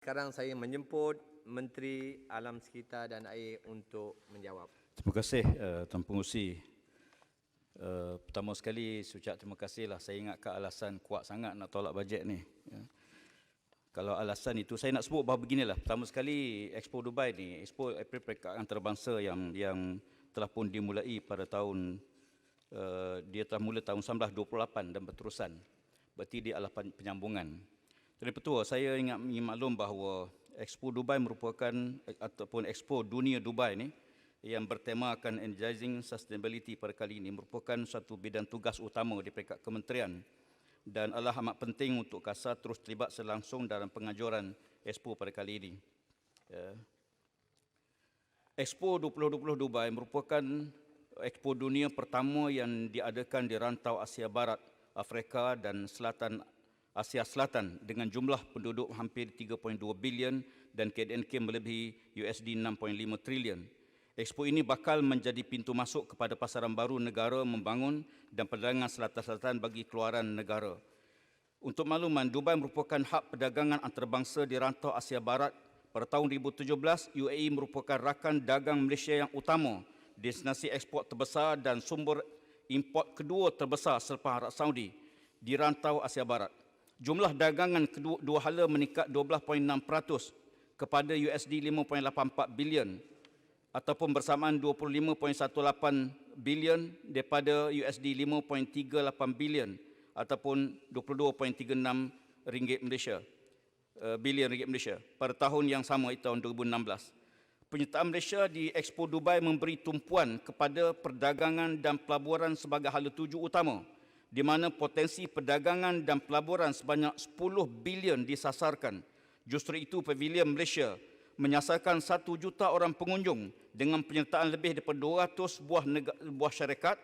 Sekarang saya menjemput Menteri Alam Sekitar dan Air untuk menjawab. Terima kasih Tuan Pengerusi. Pertama sekali saya ucap terima kasihlah. Saya ingatkan alasan kuat sangat nak tolak bajet ni. Ya. Kalau alasan itu saya nak sebut bahawa beginilah. Pertama sekali Expo Dubai ni, Expo Perikanan Antarabangsa yang telah pun dimulai pada tahun dia telah mula tahun 1928 dan berterusan. Berarti dia adalah penyambungan. Dari Petua, saya ingin maklum bahawa Expo Dubai merupakan ataupun Expo Dunia Dubai ni yang bertemakan Energizing Sustainability pada kali ini merupakan satu bidang tugas utama di peringkat kementerian dan adalah amat penting untuk KASA terus terlibat selangsung dalam pengajuran Expo pada kali ini. Expo 2020 Dubai merupakan Expo dunia pertama yang diadakan di rantau Asia Barat, Afrika dan Selatan Asia Selatan dengan jumlah penduduk hampir 3.2 bilion dan KDNK melebihi USD 6.5 trilion. Expo ini bakal menjadi pintu masuk kepada pasaran baru negara membangun dan perdagangan selatan-selatan bagi keluaran negara. Untuk makluman, Dubai merupakan hub perdagangan antarabangsa di rantau Asia Barat. Pada tahun 2017, UAE merupakan rakan dagang Malaysia yang utama, destinasi ekspor terbesar dan sumber import kedua terbesar selepas Arab Saudi di rantau Asia Barat. Jumlah dagangan kedua hala meningkat 12.6% kepada USD 5.84 bilion ataupun bersamaan 25.18 bilion daripada USD 5.38 bilion ataupun 22.36 ringgit Malaysia bilion ringgit Malaysia pada tahun yang sama itu tahun 2016. Penyertaan Malaysia di Expo Dubai memberi tumpuan kepada perdagangan dan pelaburan sebagai hala tuju utama, di mana potensi perdagangan dan pelaburan sebanyak 10 bilion disasarkan. Justru itu, Pavilion Malaysia menyasarkan 1 juta orang pengunjung dengan penyertaan lebih daripada 200 buah syarikat,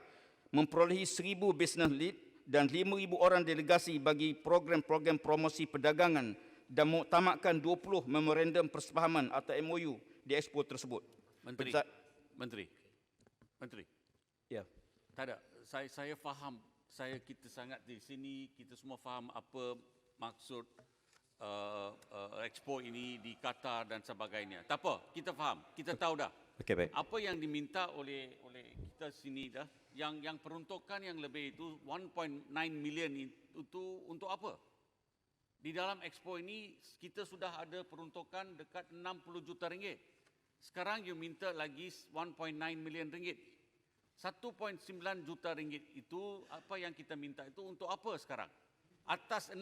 memperolehi 1,000 business lead dan 5,000 orang delegasi bagi program-program promosi perdagangan dan mengutamakkan 20 memorandum persefahaman atau MOU di Expo tersebut. Menteri. Ya. Tak ada. Saya faham. Kita sangat di sini, kita semua faham apa maksud Expo ini di Qatar dan sebagainya. Tak apa, kita faham, kita tahu dah. Okey, baik. Apa yang diminta oleh kita sini dah, yang peruntukan yang lebih itu 1.9 million itu untuk apa? Di dalam Expo ini kita sudah ada peruntukan dekat 60 juta ringgit. Sekarang you minta lagi 1.9 million ringgit. 1.9 juta ringgit itu apa yang kita minta itu untuk apa sekarang? Atas 60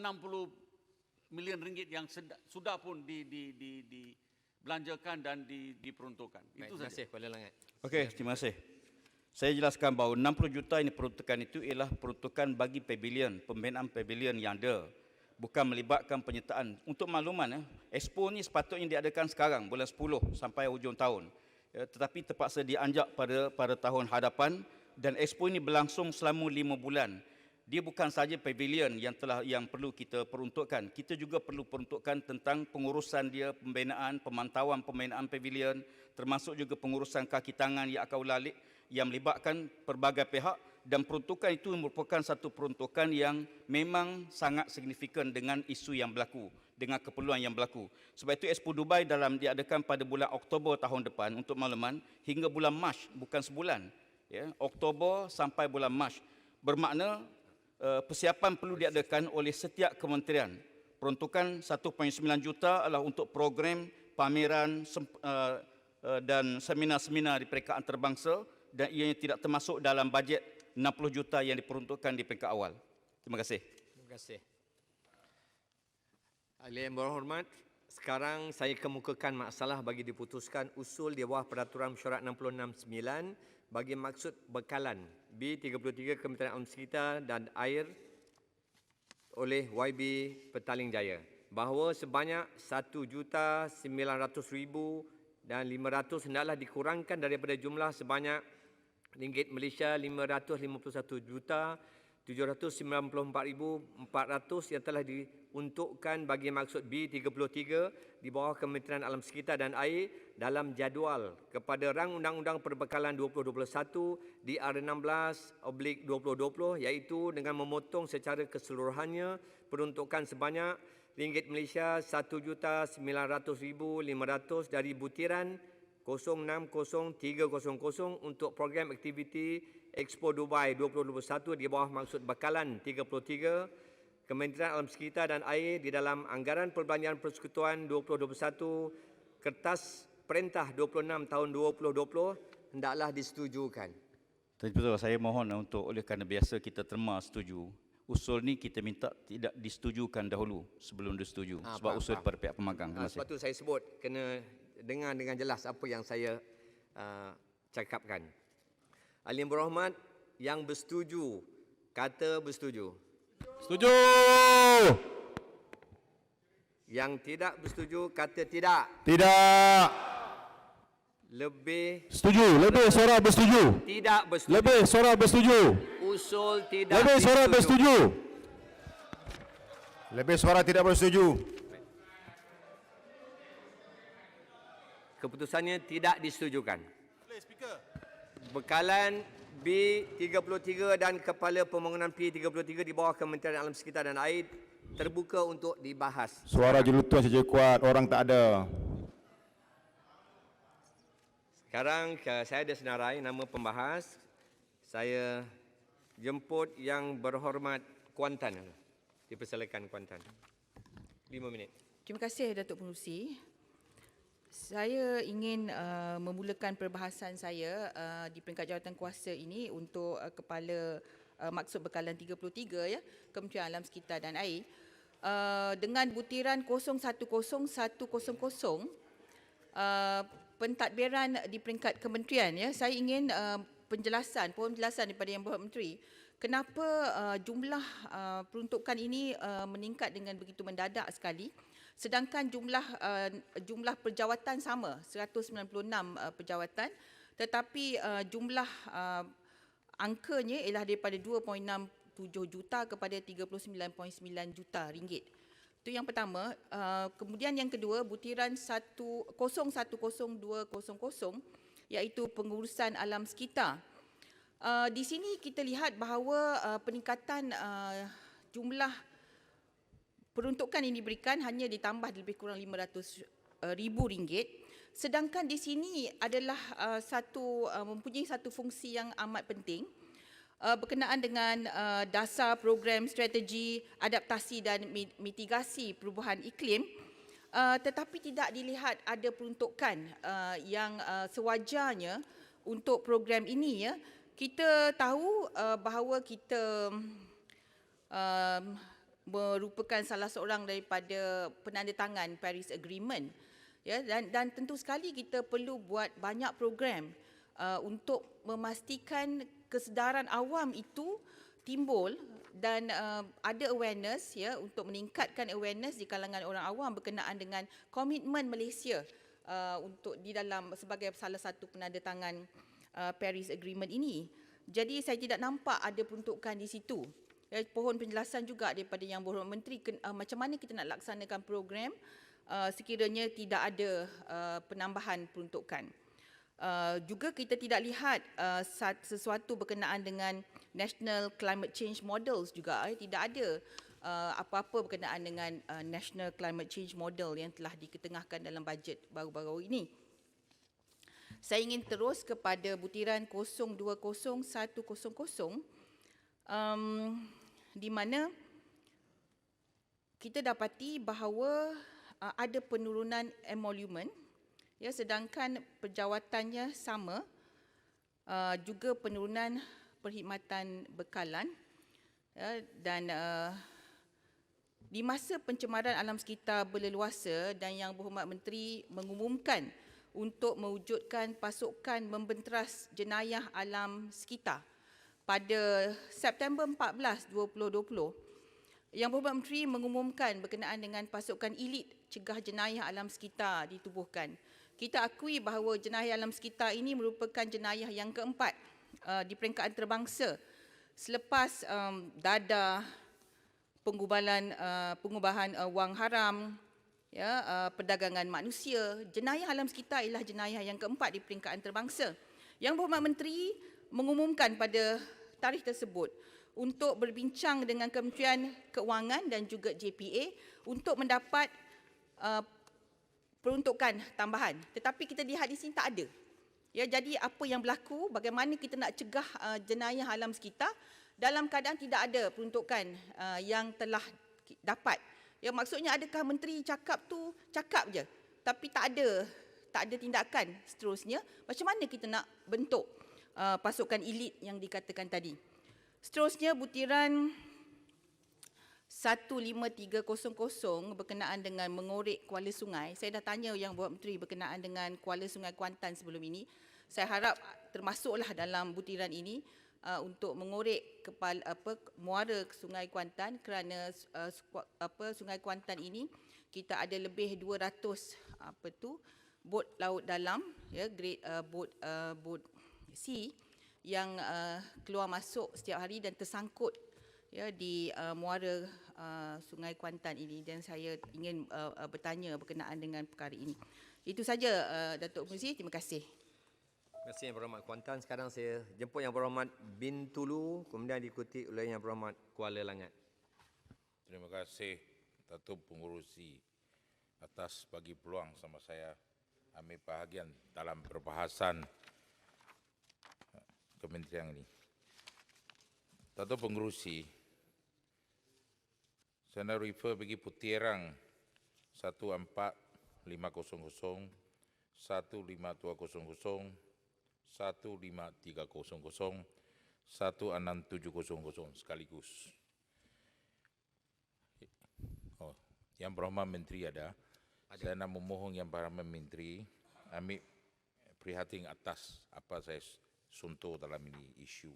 milion ringgit yang sudah pun dibelanjakan dan diperuntukkan. Itu saja. Terima kasih Kuala Langat. Okey, terima kasih. Saya jelaskan bahawa 60 juta ini peruntukan itu ialah peruntukan bagi pavilion, pembinaan pavilion yang ada. Bukan melibatkan penyertaan. Untuk makluman, Expo ni sepatutnya diadakan sekarang, bulan 10 sampai hujung tahun. Tetapi terpaksa dianjak pada tahun hadapan dan Expo ini berlangsung selama 5 bulan. Dia bukan sahaja pavilion yang perlu kita peruntukkan. Kita juga perlu peruntukkan tentang pengurusan dia, pembinaan, pemantauan pembinaan pavilion, termasuk juga pengurusan kaki tangan yang akan ulalik yang melibatkan pelbagai pihak, dan peruntukan itu merupakan satu peruntukan yang memang sangat signifikan dengan isu yang berlaku, dengan keperluan yang berlaku. Sebab itu Expo Dubai diadakan pada bulan Oktober tahun depan untuk makluman hingga bulan Mac, bukan sebulan. Ya, Oktober sampai bulan Mac. Bermakna persiapan perlu diadakan oleh setiap kementerian. Peruntukan 1.9 juta adalah untuk program pameran dan seminar-seminar di peringkat antarabangsa dan ianya tidak termasuk dalam bajet 60 juta yang diperuntukkan di peringkat awal. Terima kasih. Terima kasih. Ahli yang berhormat, sekarang saya kemukakan masalah bagi diputuskan usul di bawah Peraturan Mesyuarat 669 bagi maksud bekalan B33 Kementerian Alam Sekitar dan Air oleh YB Petaling Jaya bahawa sebanyak 1,900,000 dan 500 hendaklah dikurangkan daripada jumlah sebanyak ringgit Malaysia 551,794,400 yang telah diuntukkan bagi maksud B33 di bawah Kementerian Alam Sekitar dan Air dalam jadual kepada Rang Undang-Undang Perbekalan 2021 DR 16/2020 iaitu dengan memotong secara keseluruhannya peruntukan sebanyak ringgit Malaysia 1,900,500 dari butiran 060300 untuk program aktiviti Expo Dubai 2021 di bawah maksud bekalan 33 Kementerian Alam Sekitar dan Air di dalam Anggaran Perbelanjaan Persekutuan 2021 Kertas Perintah 26 tahun 2020 hendaklah disetujukan. Tapi betul, saya mohon untuk oleh kerana biasa kita terma setuju. Usul ni kita minta tidak disetujukan dahulu sebelum disetujui. Sebab faham, usul faham. daripada pihak pemagang. Terima kasih. Sebab tu saya sebut kena dengar dengan jelas apa yang saya cakapkan. Ahli yang berhormat, yang bersetuju kata bersetuju. Setuju. Yang tidak bersetuju kata tidak. Tidak. Lebih Setuju. Lebih suara bersetuju. tidak bersetuju. Lebih suara bersetuju. Usul tidak Lebih suara disetujui. bersetuju. Lebih suara tidak bersetuju. Keputusannya tidak disetujukan. Bekalan B33 dan Kepala Pembangunan P33 di bawah Kementerian Alam Sekitar dan Air terbuka untuk dibahas. Suara jelutuan saja kuat, orang tak ada. Sekarang saya ada senarai nama pembahas. Saya jemput yang berhormat Kuantan. Dipersilakan Kuantan. 5 minit. Terima kasih Datuk Pengerusi. Saya ingin memulakan perbahasan saya di peringkat jawatan kuasa ini untuk Kepala Maksud Bekalan 33 ya, Kementerian Alam Sekitar dan Air. Dengan butiran 010100 pentadbiran di peringkat kementerian ya, saya ingin penjelasan daripada Yang Berhormat Menteri kenapa jumlah peruntukan ini meningkat dengan begitu mendadak sekali, sedangkan jumlah perjawatan sama 196 perjawatan, tetapi jumlah angkanya ialah daripada 2.67 juta kepada 39.9 juta ringgit. Itu yang pertama. Kemudian yang kedua, butiran 010200 iaitu pengurusan alam sekitar. Di sini kita lihat bahawa peningkatan jumlah peruntukan yang diberikan hanya ditambah lebih kurang RM500,000, sedangkan di sini adalah mempunyai satu fungsi yang amat penting berkenaan dengan dasar program strategi adaptasi dan mitigasi perubahan iklim, tetapi tidak dilihat ada peruntukan yang sewajarnya untuk program ini ya. Kita tahu bahawa kita merupakan salah seorang daripada penandatangan Paris Agreement ya, dan tentu sekali kita perlu buat banyak program untuk memastikan kesedaran awam itu timbul dan ada awareness ya, untuk meningkatkan awareness di kalangan orang awam berkenaan dengan komitmen Malaysia untuk di dalam sebagai salah satu penandatangan Paris Agreement ini. Jadi saya tidak nampak ada peruntukan di situ. Pohon penjelasan juga daripada Yang Berhormat Menteri macam mana kita nak laksanakan program sekiranya tidak ada penambahan peruntukan. Juga kita tidak lihat sesuatu berkenaan dengan National Climate Change Models juga. Tidak ada apa-apa berkenaan dengan National Climate Change Model yang telah diketengahkan dalam bajet baru-baru ini. Saya ingin terus kepada butiran 020100 di mana kita dapati bahawa ada penurunan emolument ya, sedangkan perjawatannya sama, juga penurunan perkhidmatan bekalan ya, dan di masa pencemaran alam sekitar berleluasa dan Yang Berhormat Menteri mengumumkan untuk mewujudkan pasukan membenteras jenayah alam sekitar pada September 14, 2020, Yang Berhormat Menteri mengumumkan berkenaan dengan pasukan elit cegah jenayah alam sekitar ditubuhkan. Kita akui bahawa jenayah alam sekitar ini merupakan jenayah yang keempat di peringkat antarabangsa selepas dadah, pengubahan wang haram, ya, perdagangan manusia. Jenayah alam sekitar ialah jenayah yang keempat di peringkat antarabangsa. Yang Berhormat Menteri mengumumkan pada tarikh tersebut untuk berbincang dengan Kementerian Keuangan dan juga JPA untuk mendapat peruntukan tambahan. Tetapi kita lihat di sini tak ada. Ya, jadi apa yang berlaku, bagaimana kita nak cegah jenayah alam sekitar dalam keadaan tidak ada peruntukan yang telah dapat. Ya, maksudnya adakah menteri cakap je, tapi tak ada tindakan seterusnya. Macam mana kita nak bentuk pasukan elit yang dikatakan tadi? Seterusnya butiran 15300 berkenaan dengan mengorek kuala sungai. Saya dah tanya Yang Berhormat Menteri berkenaan dengan kuala sungai Kuantan sebelum ini. Saya harap termasuklah dalam butiran ini untuk mengorek muara Sungai Kuantan, kerana Sungai Kuantan ini kita ada lebih 200 bot laut dalam, ya, grade bot sea yang keluar masuk setiap hari dan tersangkut, ya, di muara Sungai Kuantan ini, dan saya ingin bertanya berkenaan dengan perkara ini. Itu saja, Datuk Muzi. Terima kasih. Terima kasih Yang Berhormat Kuantan. Sekarang saya jemput Yang Berhormat Bintulu, kemudian diikuti oleh Yang Berhormat Kuala Langat. Terima kasih Datuk Pengurusi atas bagi peluang sama saya ambil bahagian dalam perbahasan kementerian ini. Datuk Pengurusi, saya nak refer bagi putiran 14500, 15200, 15300, 16700 sekaligus. Yang Berhormat Menteri ada. Saya nak memohon Yang Berhormat Menteri ambil prihatin atas apa saya suntuk dalam ini isu.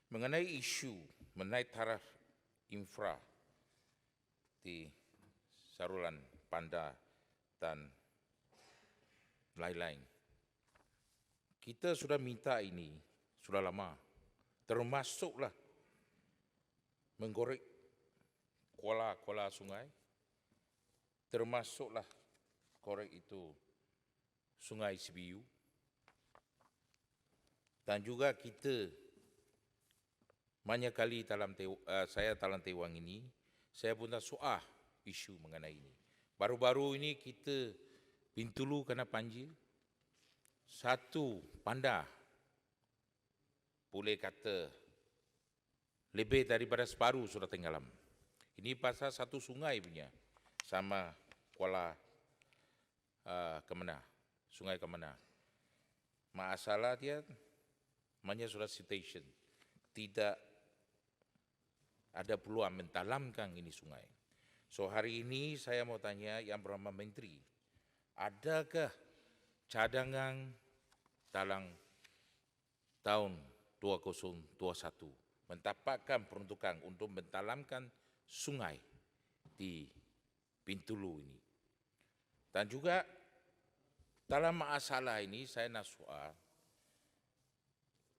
Mengenai isu menaik taraf infra di saluran Panda dan lain-lain. Kita sudah minta ini sudah lama, termasuklah menggorek kuala sungai, termasuklah korek itu Sungai Sibiu, dan juga kita banyak kali saya dalam Tewang ini, saya pun dah soal isu mengenai ini. Baru-baru ini kita Bintulu kena banjir, satu Panda boleh kata lebih daripada separuh sudah tenggelam. Ini pasal satu sungai punya sama Kuala Kemenah, Sungai Kemenah. Masalah dia hanya sudah citation, tidak ada peluang mendalamkan ini sungai. So hari ini saya mau tanya Yang Berhormat Menteri, adakah cadangan dalam tahun 2021 mendapatkan peruntukan untuk mendalamkan sungai di Bintulu ini? Dan juga dalam masalah ini saya nak soal,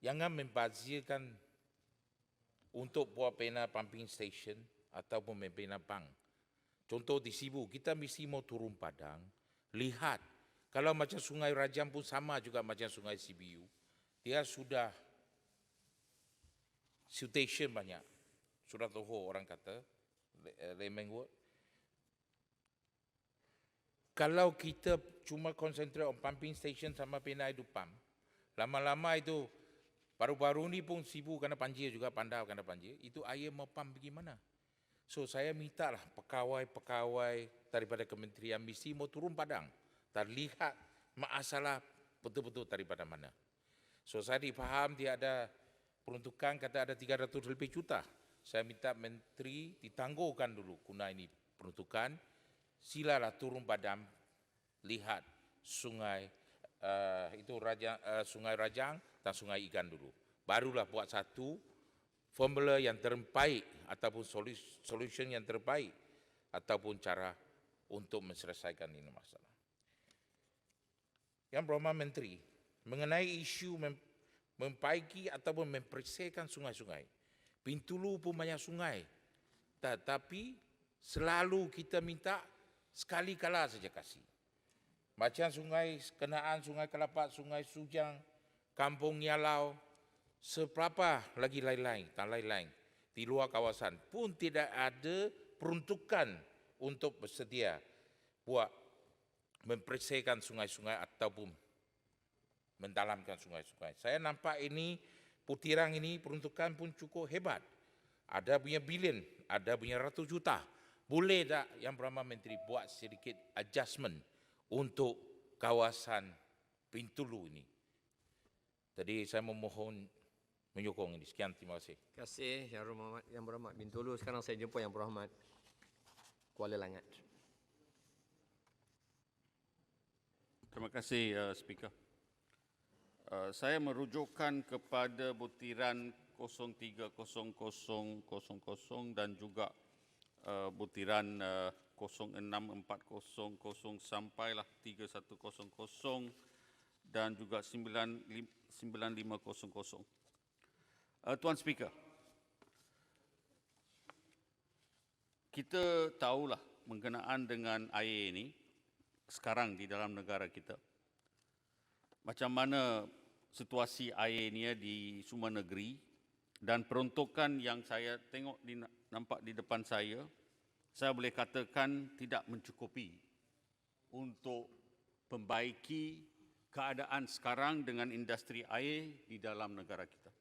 jangan membazirkan untuk buat pena pumping station ataupun pena bank. Contoh di Sibu, kita mesti mau turun padang, lihat kalau macam Sungai Rajang pun sama juga macam Sungai Sibiu, dia sudah siltation banyak, sudah tahu orang kata, layman word. Kalau kita cuma concentrate on pumping station sama pena hidup pump, lama-lama itu baru-baru ni pun Sibu kena banjir juga, Panda kena banjir, itu air mau pump bagaimana? So saya mintalah pegawai-pegawai daripada kementerian mesti mau turun padang dan lihat masalah betul-betul daripada mana. So saya difaham dia ada peruntukan, kata ada 300 lebih juta. Saya minta menteri ditangguhkan dulu guna ini peruntukan. Silalah turun padang, lihat sungai Sungai Rajang dan Sungai Ikan dulu. Barulah buat satu formula yang terbaik ataupun solution yang terbaik ataupun cara untuk menyelesaikan ini masalah. Yang Berhormat Menteri, mengenai isu memperbaiki ataupun mempersihkan sungai-sungai. Bintulu pun banyak sungai, tetapi selalu kita minta sekali kala saja kasih. Macam Sungai Kenaan, Sungai Kelapat, Sungai Sujang, Kampung Yalau, seberapa lagi lain-lain dan lain-lain. di luar kawasan pun tidak ada peruntukan untuk bersedia buat membersihkan sungai-sungai ataupun mendalamkan sungai-sungai. Saya nampak ini Putirang ini peruntukan pun cukup hebat. Ada punya bilion, ada punya ratus juta. Boleh tak Yang Perdana Menteri buat sedikit adjustment untuk kawasan Bintulu ini? Jadi saya memohon menyokong ini. Sekian, terima kasih. Terima kasih Yang Berhormat Bintulu. Sekarang saya jumpa Yang Berhormat Kuala Langat. Terima kasih, Speaker. Saya merujukkan kepada butiran 030000 dan juga butiran 064000 sampailah 3100 dan juga 9500. Tuan Speaker, kita tahulah mengenaan dengan air ini sekarang di dalam negara kita. Macam mana situasi air ini di semua negeri dan peruntukan yang saya tengok nampak di depan saya boleh katakan tidak mencukupi untuk membaiki keadaan sekarang dengan industri air di dalam negara kita.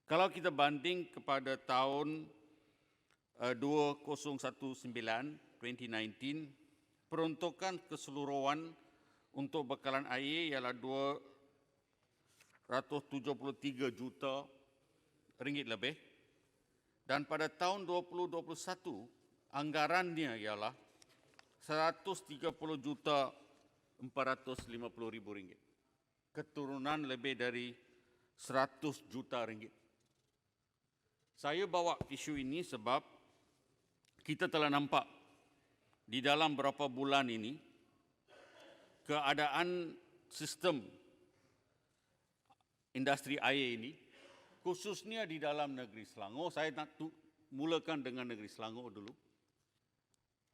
Kalau kita banding kepada tahun 2019, peruntukan keseluruhan untuk bekalan air ialah 273 juta ringgit lebih. Dan pada tahun 2021, anggarannya ialah 130 juta 450 ribu ringgit. Keturunan lebih dari 100 juta ringgit. Saya bawa isu ini sebab kita telah nampak di dalam beberapa bulan ini keadaan sistem industri air ini, khususnya di dalam negeri Selangor. Saya nak mulakan dengan negeri Selangor dulu.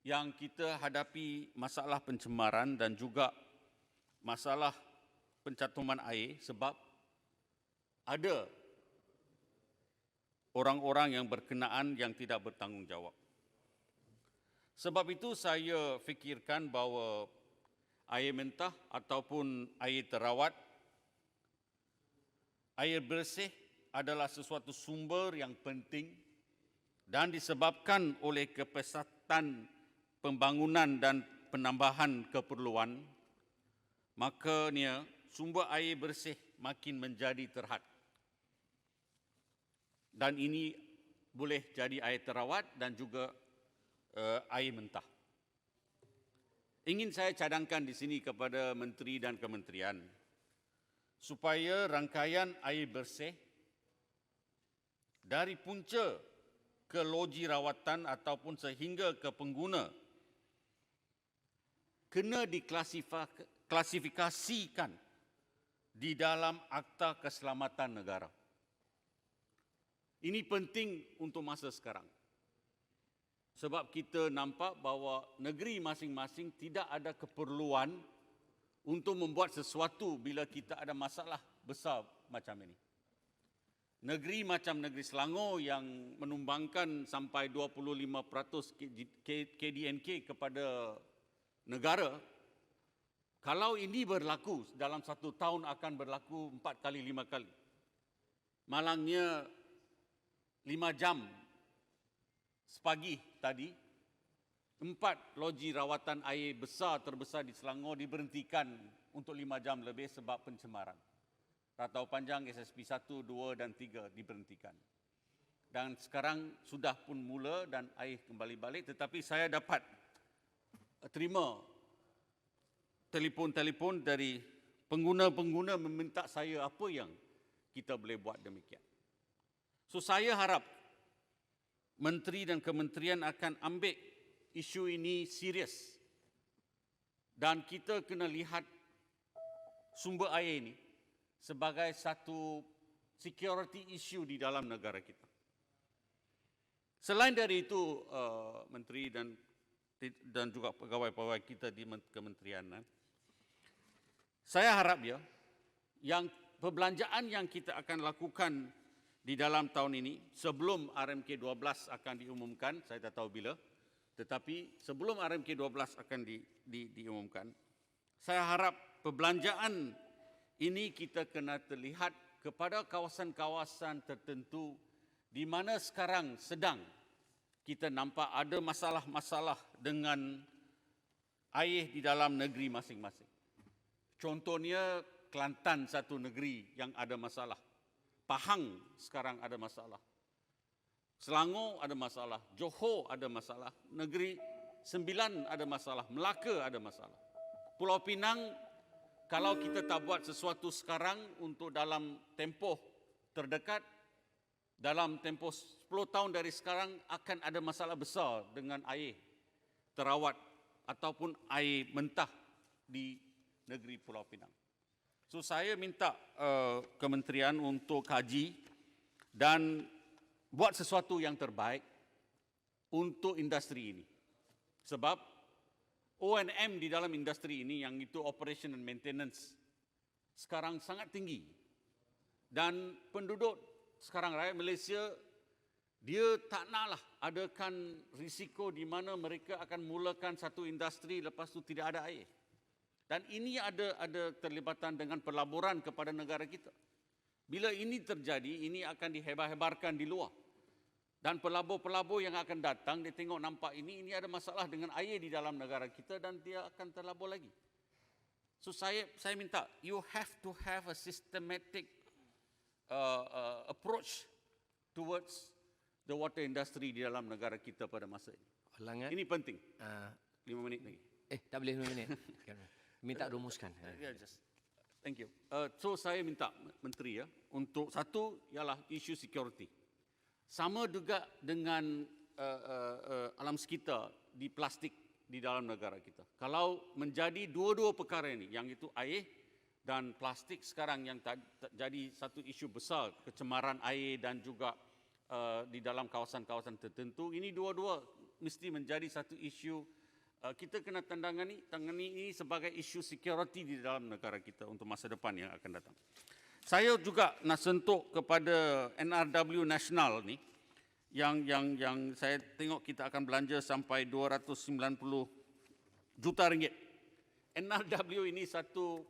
Yang kita hadapi masalah pencemaran dan juga masalah pencantuman air sebab ada orang-orang yang berkenaan yang tidak bertanggungjawab. Sebab itu saya fikirkan bahawa air mentah ataupun air terawat, air bersih adalah sesuatu sumber yang penting dan disebabkan oleh kepesatan pembangunan dan penambahan keperluan, makanya sumber air bersih makin menjadi terhad. Dan ini boleh jadi air terawat dan juga air mentah. Ingin saya cadangkan di sini kepada menteri dan kementerian supaya rangkaian air bersih dari punca ke loji rawatan ataupun sehingga ke pengguna kena diklasifikasikan di dalam Akta Keselamatan Negara. Ini penting untuk masa sekarang. Sebab kita nampak bahawa negeri masing-masing tidak ada keperluan untuk membuat sesuatu bila kita ada masalah besar macam ini. Negeri macam negeri Selangor yang menumbangkan sampai 25% KDNK kepada negara, kalau ini berlaku dalam 1 tahun akan berlaku 4 kali, 5 kali. Malangnya 5 jam sepagi tadi, 4 loji rawatan air terbesar di Selangor diberhentikan untuk 5 jam lebih sebab pencemaran. Ratau Panjang, SSP 1, 2 dan 3 diberhentikan. Dan sekarang sudah pun mula dan air kembali balik, tetapi saya dapat terima telefon-telefon dari pengguna-pengguna meminta saya apa yang kita boleh buat demikian. So saya harap menteri dan kementerian akan ambil isu ini serius. Dan kita kena lihat sumber air ini sebagai satu security issue di dalam negara kita. Selain dari itu, menteri dan juga pegawai-pegawai kita di kementerian, saya harap yang perbelanjaan yang kita akan lakukan di dalam tahun ini sebelum RMK 12 akan diumumkan, saya tak tahu bila, tetapi sebelum RMK 12 akan diumumkan, saya harap perbelanjaan ini kita kena terlihat kepada kawasan-kawasan tertentu di mana sekarang sedang kita nampak ada masalah-masalah dengan air di dalam negeri masing-masing. Contohnya Kelantan satu negeri yang ada masalah. Pahang sekarang ada masalah. Selangor ada masalah. Johor ada masalah. Negeri Sembilan ada masalah. Melaka ada masalah. Pulau Pinang, kalau kita tak buat sesuatu sekarang untuk dalam tempoh terdekat, dalam tempoh 10 tahun dari sekarang akan ada masalah besar dengan air terawat ataupun air mentah di negeri Pulau Pinang. So saya minta kementerian untuk kaji dan buat sesuatu yang terbaik untuk industri ini. Sebab O&M di dalam industri ini yang itu operation and maintenance sekarang sangat tinggi. Dan penduduk sekarang rakyat Malaysia dia tak naklah adakan risiko di mana mereka akan mulakan satu industri lepas tu tidak ada air. Dan ini ada terlibatan dengan pelaburan kepada negara kita. Bila ini terjadi, ini akan dihebar-hebarkan di luar. Dan pelabur-pelabur yang akan datang, dia tengok nampak ini ada masalah dengan air di dalam negara kita dan dia akan terlabur lagi. So saya minta, you have to have a systematic approach towards the water industry di dalam negara kita pada masa ini. Ulangan. Ini penting. 5 minit lagi. Tak boleh 5 minit. Minta rumuskan. Yeah, just. Thank you. So saya minta Menteri ya untuk satu ialah isu security. Sama juga dengan alam sekitar di plastik di dalam negara kita. Kalau menjadi dua-dua perkara ini, yang itu air dan plastik sekarang yang jadi satu isu besar, kecemaran air dan juga di dalam kawasan-kawasan tertentu, ini dua-dua mesti menjadi satu isu. Kita kena tangani ini sebagai isu security di dalam negara kita untuk masa depan yang akan datang. Saya juga nak sentuh kepada NRW nasional ni yang saya tengok kita akan belanja sampai 290 juta ringgit. NRW ini satu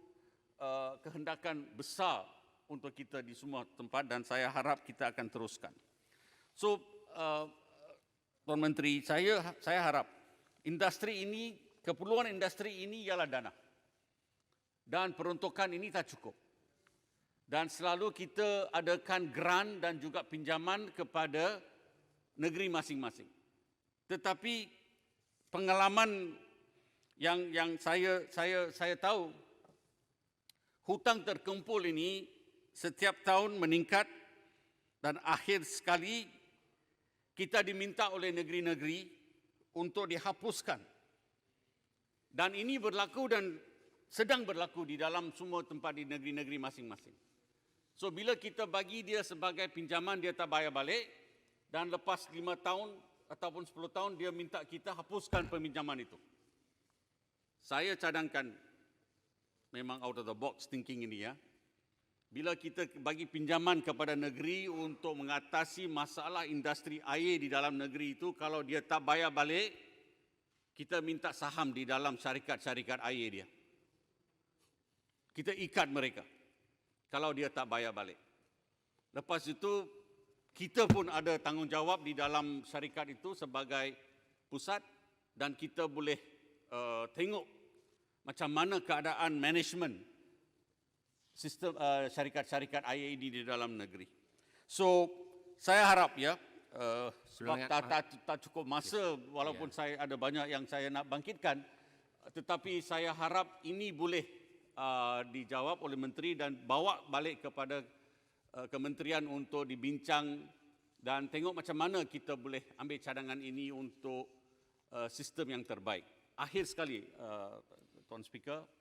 kehendakan besar untuk kita di semua tempat dan saya harap kita akan teruskan. So, Tuan Menteri, saya harap industri ini, keperluan industri ini ialah dana. Dan peruntukan ini tak cukup. Dan selalu kita adakan grant dan juga pinjaman kepada negeri masing-masing. Tetapi pengalaman yang saya tahu, hutang terkumpul ini setiap tahun meningkat dan akhir sekali kita diminta oleh negeri-negeri untuk dihapuskan. Dan ini berlaku dan sedang berlaku di dalam semua tempat di negeri-negeri masing-masing. So bila kita bagi dia sebagai pinjaman, dia tak bayar balik dan lepas 5 tahun ataupun 10 tahun dia minta kita hapuskan peminjaman itu. Saya cadangkan memang out of the box thinking ini ya. Bila kita bagi pinjaman kepada negeri untuk mengatasi masalah industri air di dalam negeri itu, kalau dia tak bayar balik, kita minta saham di dalam syarikat-syarikat air dia. Kita ikat mereka kalau dia tak bayar balik. Lepas itu, kita pun ada tanggungjawab di dalam syarikat itu sebagai pusat dan kita boleh tengok macam mana keadaan management sistem syarikat-syarikat air ini di dalam negeri. So, saya harap ya, sebab tak cukup masa walaupun saya ada banyak yang saya nak bangkitkan, tetapi saya harap ini boleh dijawab oleh Menteri dan bawa balik kepada kementerian untuk dibincang dan tengok macam mana kita boleh ambil cadangan ini untuk sistem yang terbaik. Akhir sekali, Tuan Speaker,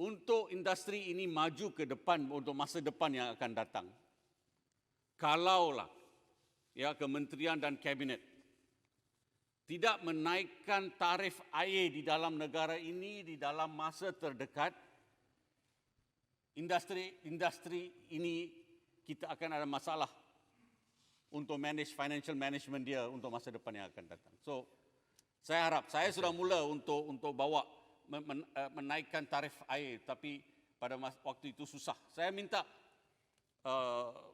untuk industri ini maju ke depan untuk masa depan yang akan datang, kalaulah ya kementerian dan kabinet tidak menaikkan tarif air di dalam negara ini di dalam masa terdekat, industri ini kita akan ada masalah untuk manage financial management dia untuk masa depan yang akan datang. So saya harap, saya sudah mula untuk bawa menaikkan tarif air, tapi pada waktu itu susah. Saya minta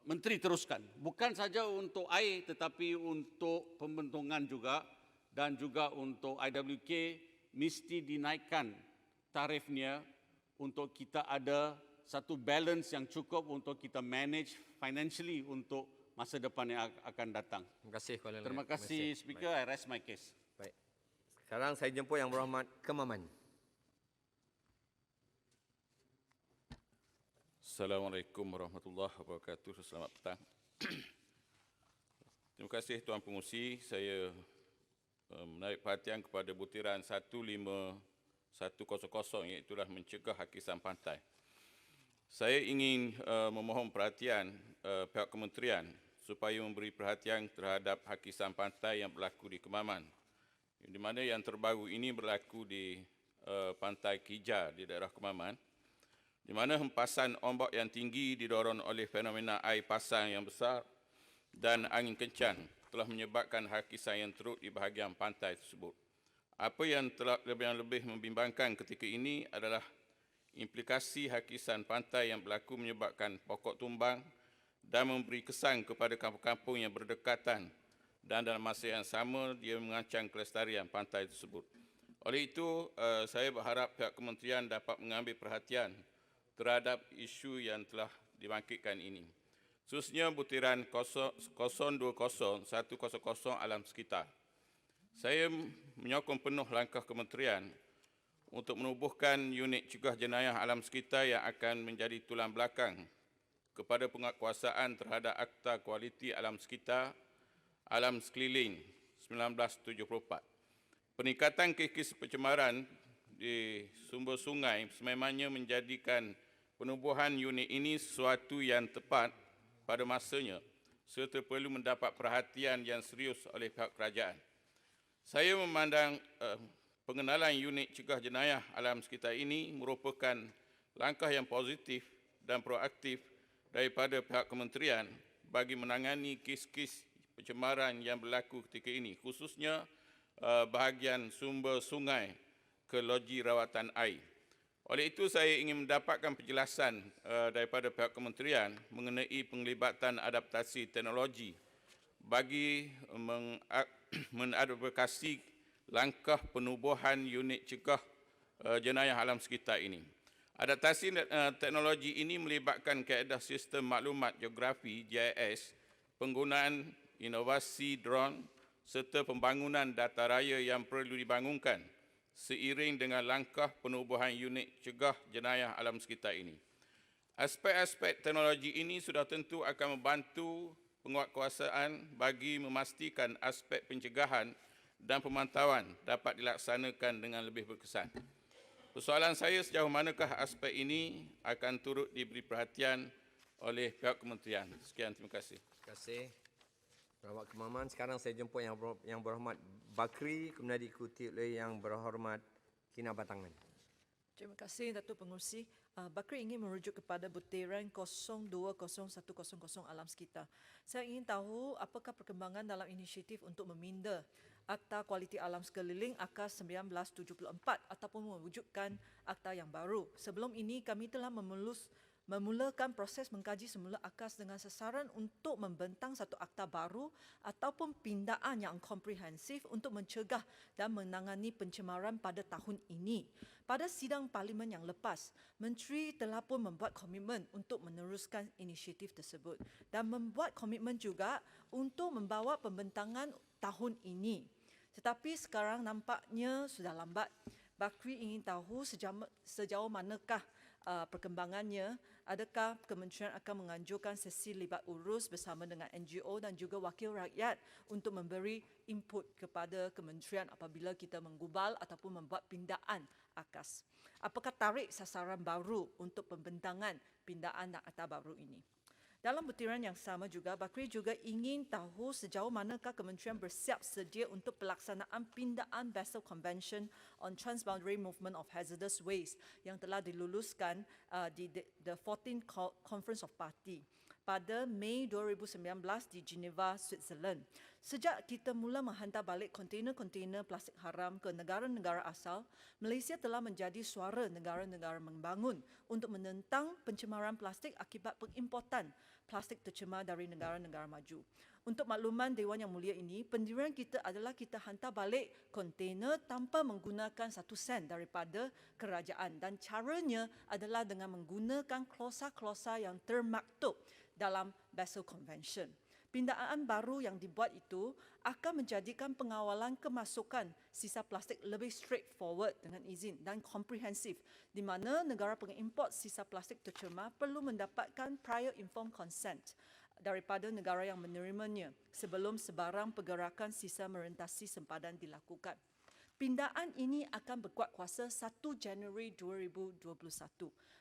Menteri teruskan, bukan saja untuk air tetapi untuk pembentungan juga, dan juga untuk IWK mesti dinaikkan tarifnya untuk kita ada satu balance yang cukup untuk kita manage financially untuk masa depan yang akan datang. Terima kasih Kuala Lumpur. Terima kasih Speaker, I rest my case. Baik. Sekarang saya jemput Yang Berhormat Kemaman. Assalamualaikum warahmatullahi wabarakatuh. Selamat petang. Terima kasih Tuan Pengurusi. Saya menarik perhatian kepada butiran 15100 iaitu mencegah hakisan pantai. Saya ingin memohon perhatian pihak kementerian supaya memberi perhatian terhadap hakisan pantai yang berlaku di Kemaman. Di mana yang terbaru ini berlaku di Pantai Kija di daerah Kemaman, di mana hempasan ombak yang tinggi didorong oleh fenomena air pasang yang besar dan angin kencang telah menyebabkan hakisan yang teruk di bahagian pantai tersebut. Apa yang telah lebih membimbangkan ketika ini adalah implikasi hakisan pantai yang berlaku menyebabkan pokok tumbang dan memberi kesan kepada kampung-kampung yang berdekatan, dan dalam masa yang sama dia mengancam kelestarian pantai tersebut. Oleh itu, saya berharap pihak kementerian dapat mengambil perhatian terhadap isu yang telah dibangkitkan ini, khususnya butiran 020-100 alam sekitar. Saya menyokong penuh langkah kementerian untuk menubuhkan unit cegah jenayah alam sekitar yang akan menjadi tulang belakang kepada penguatkuasaan terhadap Akta Kualiti Alam Sekitar Alam Sekeliling 1974. Peningkatan kes pencemaran di sumber sungai sememangnya menjadikan penubuhan unit ini sesuatu yang tepat pada masanya serta perlu mendapat perhatian yang serius oleh pihak kerajaan. Saya memandang pengenalan unit cegah jenayah alam sekitar ini merupakan langkah yang positif dan proaktif daripada pihak kementerian bagi menangani kes-kes pencemaran yang berlaku ketika ini, khususnya bahagian sumber sungai ke loji rawatan air. Oleh itu, saya ingin mendapatkan penjelasan daripada pihak kementerian mengenai penglibatan adaptasi teknologi bagi mengadvokasi langkah penubuhan unit cegah jenayah alam sekitar ini. Adaptasi teknologi ini melibatkan kaedah sistem maklumat geografi GIS, penggunaan inovasi drone serta pembangunan data raya yang perlu dibangunkan seiring dengan langkah penubuhan unit cegah jenayah alam sekitar ini. Aspek-aspek teknologi ini sudah tentu akan membantu penguatkuasaan bagi memastikan aspek pencegahan dan pemantauan dapat dilaksanakan dengan lebih berkesan. Persoalan saya, sejauh manakah aspek ini akan turut diberi perhatian oleh pihak kementerian. Sekian, terima kasih. Terima kasih. Berhormat Kemaman. Sekarang saya jemput Yang Berhormat Bakri, kemudian diikuti oleh Yang Berhormat Kinabatangan. Terima kasih Datuk Pengerusi. Bakri ingin merujuk kepada butiran 020-1000 alam sekitar. Saya ingin tahu apakah perkembangan dalam inisiatif untuk meminda Akta Kualiti Alam Sekeliling AKAS 1974 ataupun mewujudkan akta yang baru. Sebelum ini kami telah memulakan proses mengkaji semula AKAS dengan sasaran untuk membentang satu akta baru ataupun pindaan yang komprehensif untuk mencegah dan menangani pencemaran pada tahun ini. Pada sidang parlimen yang lepas, Menteri telah pun membuat komitmen untuk meneruskan inisiatif tersebut dan membuat komitmen juga untuk membawa pembentangan tahun ini. Tetapi sekarang nampaknya sudah lambat. Bakri ingin tahu sejauh manakah perkembangannya. Adakah kementerian akan menganjurkan sesi libat urus bersama dengan NGO dan juga wakil rakyat untuk memberi input kepada kementerian apabila kita menggubal ataupun membuat pindaan AKAS? Apakah tarik sasaran baru untuk pembentangan pindaan dan akta baru ini? Dalam butiran yang sama juga, Bakri juga ingin tahu sejauh manakah kementerian bersiap sedia untuk pelaksanaan pindaan Basel Convention on Transboundary Movement of Hazardous Waste yang telah diluluskan di the 14th Conference of Party. pada Mei 2019 di Geneva, Switzerland. Sejak kita mula menghantar balik kontainer-kontainer plastik haram ke negara-negara asal, Malaysia telah menjadi suara negara-negara membangun untuk menentang pencemaran plastik akibat pengimportan plastik tercemar dari negara-negara maju. Untuk makluman Dewan Yang Mulia ini, pendirian kita adalah kita hantar balik kontainer tanpa menggunakan 1 sen daripada kerajaan, dan caranya adalah dengan menggunakan klausa-klausa yang termaktub dalam Basel Convention. Pindaan baru yang dibuat itu akan menjadikan pengawalan kemasukan sisa plastik lebih straightforward dengan izin dan komprehensif, di mana negara pengimport sisa plastik tercemar perlu mendapatkan prior informed consent daripada negara yang menerimanya sebelum sebarang pergerakan sisa merentasi sempadan dilakukan. Pindaan ini akan berkuat kuasa 1 Januari 2021.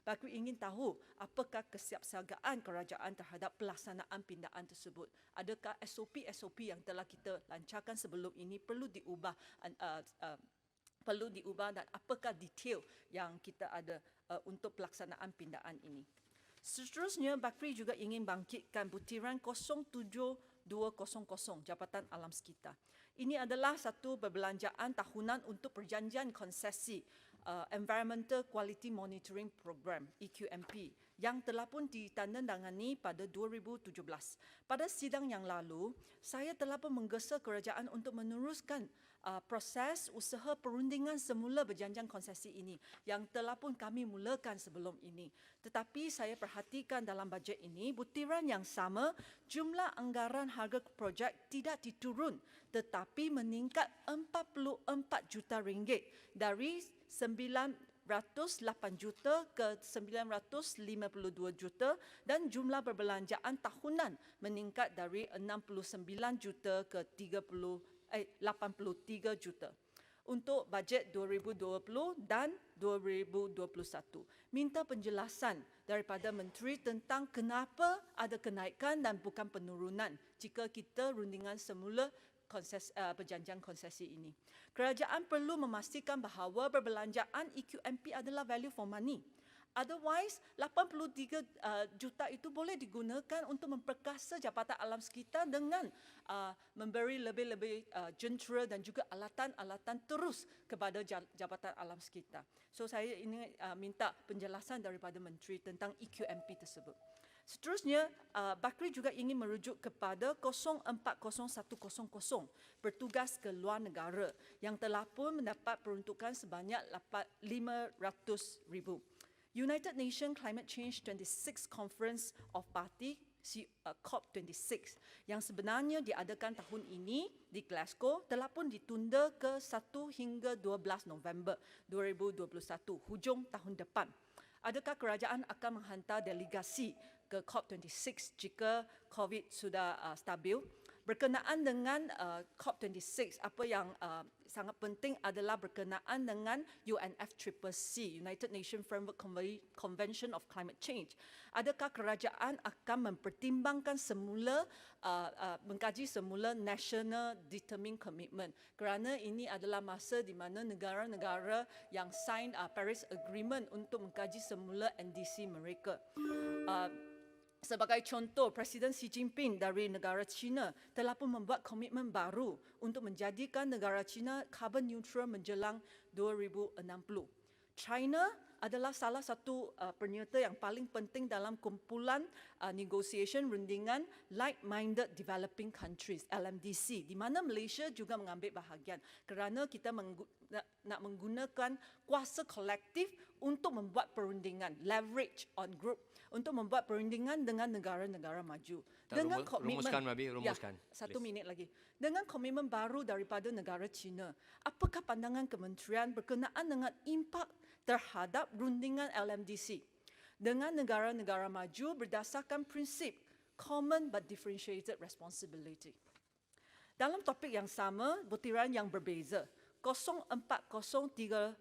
Bakri ingin tahu apakah kesiapsiagaan kerajaan terhadap pelaksanaan pindaan tersebut. Adakah SOP-SOP yang telah kita lancarkan sebelum ini perlu diubah dan apakah detail yang kita ada untuk pelaksanaan pindaan ini. Seterusnya, Bakri juga ingin bangkitkan butiran 07200 Jabatan Alam Sekitar. Ini adalah satu perbelanjaan tahunan untuk perjanjian konsesi Environmental Quality Monitoring Program EQMP yang telah pun ditandatangani pada 2017. Pada sidang yang lalu, saya telah pun menggesa kerajaan untuk meneruskan proses usaha perundingan semula perjanjian konsesi ini yang telah pun kami mulakan sebelum ini. Tetapi saya perhatikan dalam bajet ini, butiran yang sama, jumlah anggaran harga projek tidak diturun tetapi meningkat 44 juta ringgit dari 908 juta ke 952 juta, dan jumlah perbelanjaan tahunan meningkat dari 69 juta ke 83 juta untuk bajet 2020 dan 2021. Minta penjelasan daripada Menteri tentang kenapa ada kenaikan dan bukan penurunan jika kita rundingan semula perjanjian konsesi ini. Kerajaan perlu memastikan bahawa perbelanjaan EQMP adalah value for money. Otherwise, 83 juta itu boleh digunakan untuk memperkasa Jabatan Alam Sekitar dengan memberi lebih-lebih jentera dan juga alatan-alatan terus kepada Jabatan Alam Sekitar. So saya ini minta penjelasan daripada Menteri tentang EQMP tersebut. Seterusnya, Bakri juga ingin merujuk kepada 040100 bertugas ke luar negara yang telah pun mendapat peruntukan sebanyak 500,000. United Nations Climate Change 26 Conference of Party COP26 yang sebenarnya diadakan tahun ini di Glasgow telah pun ditunda ke 1 hingga 12 November 2021, hujung tahun depan. Adakah kerajaan akan menghantar delegasi ke COP26 jika COVID sudah stabil? Berkenaan dengan COP26, apa yang sangat penting adalah berkenaan dengan UNFCCC, United Nations Framework Convention of Climate Change. Adakah kerajaan akan mempertimbangkan semula, mengkaji semula National Determined Commitment, kerana ini adalah masa di mana negara-negara yang sign Paris Agreement untuk mengkaji semula NDC mereka. Sebagai contoh, Presiden Xi Jinping dari negara China telah pun membuat komitmen baru untuk menjadikan negara China carbon neutral menjelang 2060. China adalah salah satu penyerta yang paling penting dalam kumpulan negotiation rundingan Like-Minded Developing Countries LMDC, di mana Malaysia juga mengambil bahagian kerana kita nak menggunakan kuasa kolektif untuk membuat perundingan, leverage on group, untuk membuat perundingan dengan negara-negara maju. Dengan komitmen, rumuskan. Ya, 1 minit lagi. Dengan komitmen baru daripada negara China, apakah pandangan kementerian berkenaan dengan impak terhadap rundingan LMDC dengan negara-negara maju berdasarkan prinsip common but differentiated responsibility? Dalam topik yang sama, butiran yang berbeza, 040300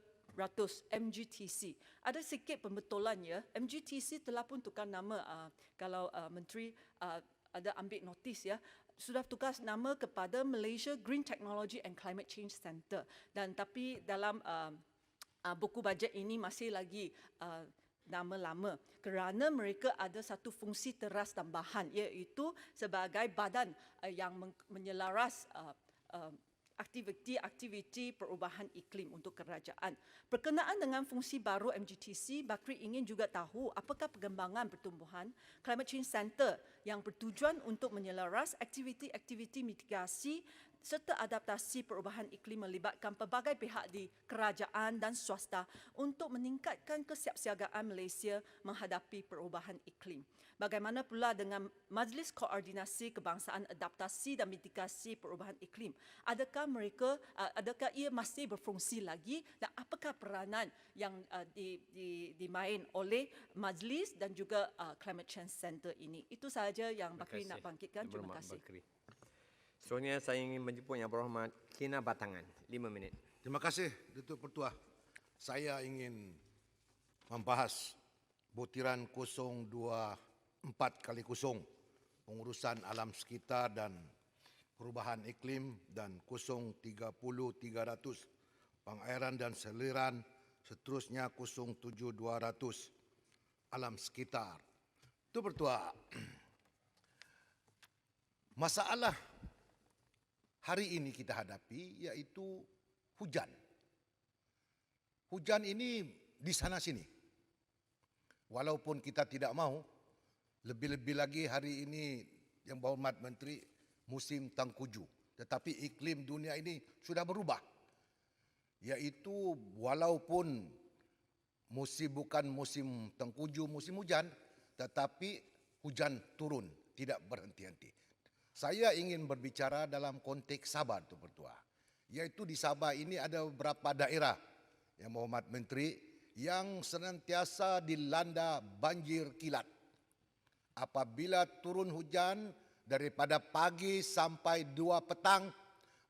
MGTC. Ada sikit pembetulan ya. MGTC telah pun tukar nama kalau Menteri ada ambil notis ya. Sudah tukar nama kepada Malaysia Green Technology and Climate Change Centre. Dan tapi dalam buku bajet ini masih lagi nama lama kerana mereka ada satu fungsi teras tambahan iaitu sebagai badan yang menyelaras aktiviti-aktiviti perubahan iklim untuk kerajaan. Berkenaan dengan fungsi baru MGTC, Bakri ingin juga tahu apakah perkembangan pertumbuhan Climate Change Center yang bertujuan untuk menyelaras aktiviti-aktiviti mitigasi serta adaptasi perubahan iklim melibatkan pelbagai pihak di kerajaan dan swasta untuk meningkatkan kesiapsiagaan Malaysia menghadapi perubahan iklim. Bagaimana pula dengan Majlis Koordinasi Kebangsaan Adaptasi dan Mitigasi Perubahan Iklim? Adakah ia masih berfungsi lagi dan apakah peranan yang dimain oleh Majlis dan juga Climate Change Center ini? Itu sahaja yang Bakri nak bangkitkan. Terima kasih. Seterusnya saya ingin menjemput Yang Berhormat Kina Batangan. 5 minit. Terima kasih, Datuk Pertua. Saya ingin membahas butiran 024x0 pengurusan alam sekitar dan perubahan iklim dan 030-300 pengairan dan saliran, seterusnya 07200 alam sekitar. Itu Pertua. Masalah hari ini kita hadapi iaitu hujan. Hujan ini di sana sini. Walaupun kita tidak mahu, lebih-lebih lagi hari ini Yang Berhormat Menteri musim tengkujuh. Tetapi iklim dunia ini sudah berubah. Iaitu walaupun bukan musim tengkujuh, musim hujan, tetapi hujan turun, tidak berhenti-henti. Saya ingin berbicara dalam konteks Sabah, Tuan Pertua. Iaitu di Sabah ini ada beberapa daerah, Yang Berhormat Menteri, yang senantiasa dilanda banjir kilat. Apabila turun hujan daripada pagi sampai 2 petang,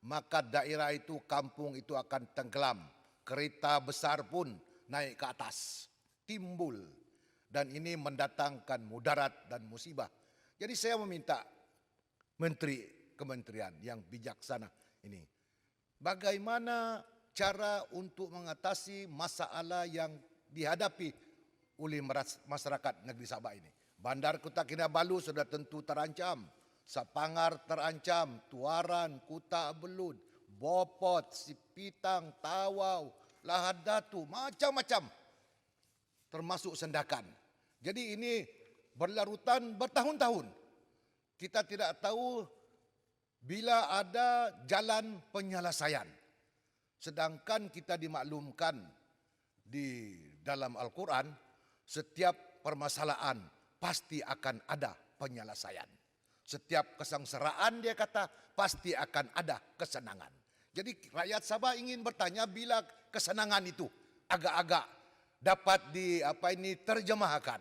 maka daerah itu, kampung itu akan tenggelam. Kereta besar pun naik ke atas, timbul. Dan ini mendatangkan mudarat dan musibah. Jadi saya meminta Menteri Kementerian yang bijaksana ini, bagaimana cara untuk mengatasi masalah yang dihadapi oleh masyarakat negeri Sabah ini. Bandar Kota Kinabalu sudah tentu terancam, Sapangar terancam, Tuaran, Kuta Belud, Bopot, Sipitang, Tawau, Lahad Datu, macam-macam, termasuk Sendakan. Jadi ini berlarutan bertahun-tahun. Kita tidak tahu bila ada jalan penyelesaian. Sedangkan kita dimaklumkan di dalam Al-Quran, setiap permasalahan pasti akan ada penyelesaian. Setiap kesengsaraan, dia kata, pasti akan ada kesenangan. Jadi rakyat Sabah ingin bertanya bila kesenangan itu agak-agak dapat terjemahkan.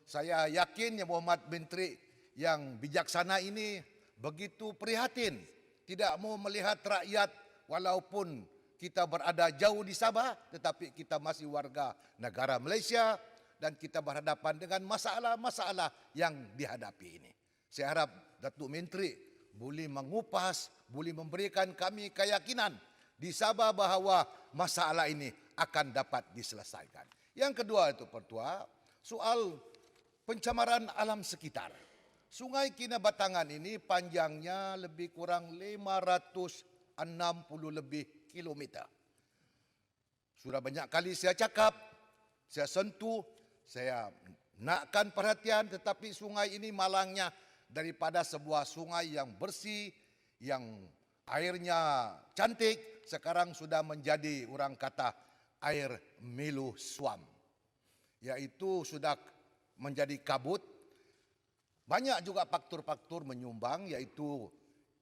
Saya yakin Yang Berhormat Menteri yang bijaksana ini begitu prihatin, tidak mau melihat rakyat walaupun kita berada jauh di Sabah, tetapi kita masih warga negara Malaysia dan kita berhadapan dengan masalah-masalah yang dihadapi ini. Saya harap Datuk Menteri boleh mengupas, boleh memberikan kami keyakinan di Sabah bahawa masalah ini akan dapat diselesaikan. Yang kedua itu Pertua, soal pencemaran alam sekitar. Sungai Kina Batangan ini panjangnya lebih kurang 560 lebih kilometer. Sudah banyak kali saya cakap, saya sentuh, saya nakkan perhatian, tetapi sungai ini malangnya daripada sebuah sungai yang bersih, yang airnya cantik, sekarang sudah menjadi orang kata air milu swam. Iaitu sudah menjadi kabut. Banyak juga faktor-faktor menyumbang, iaitu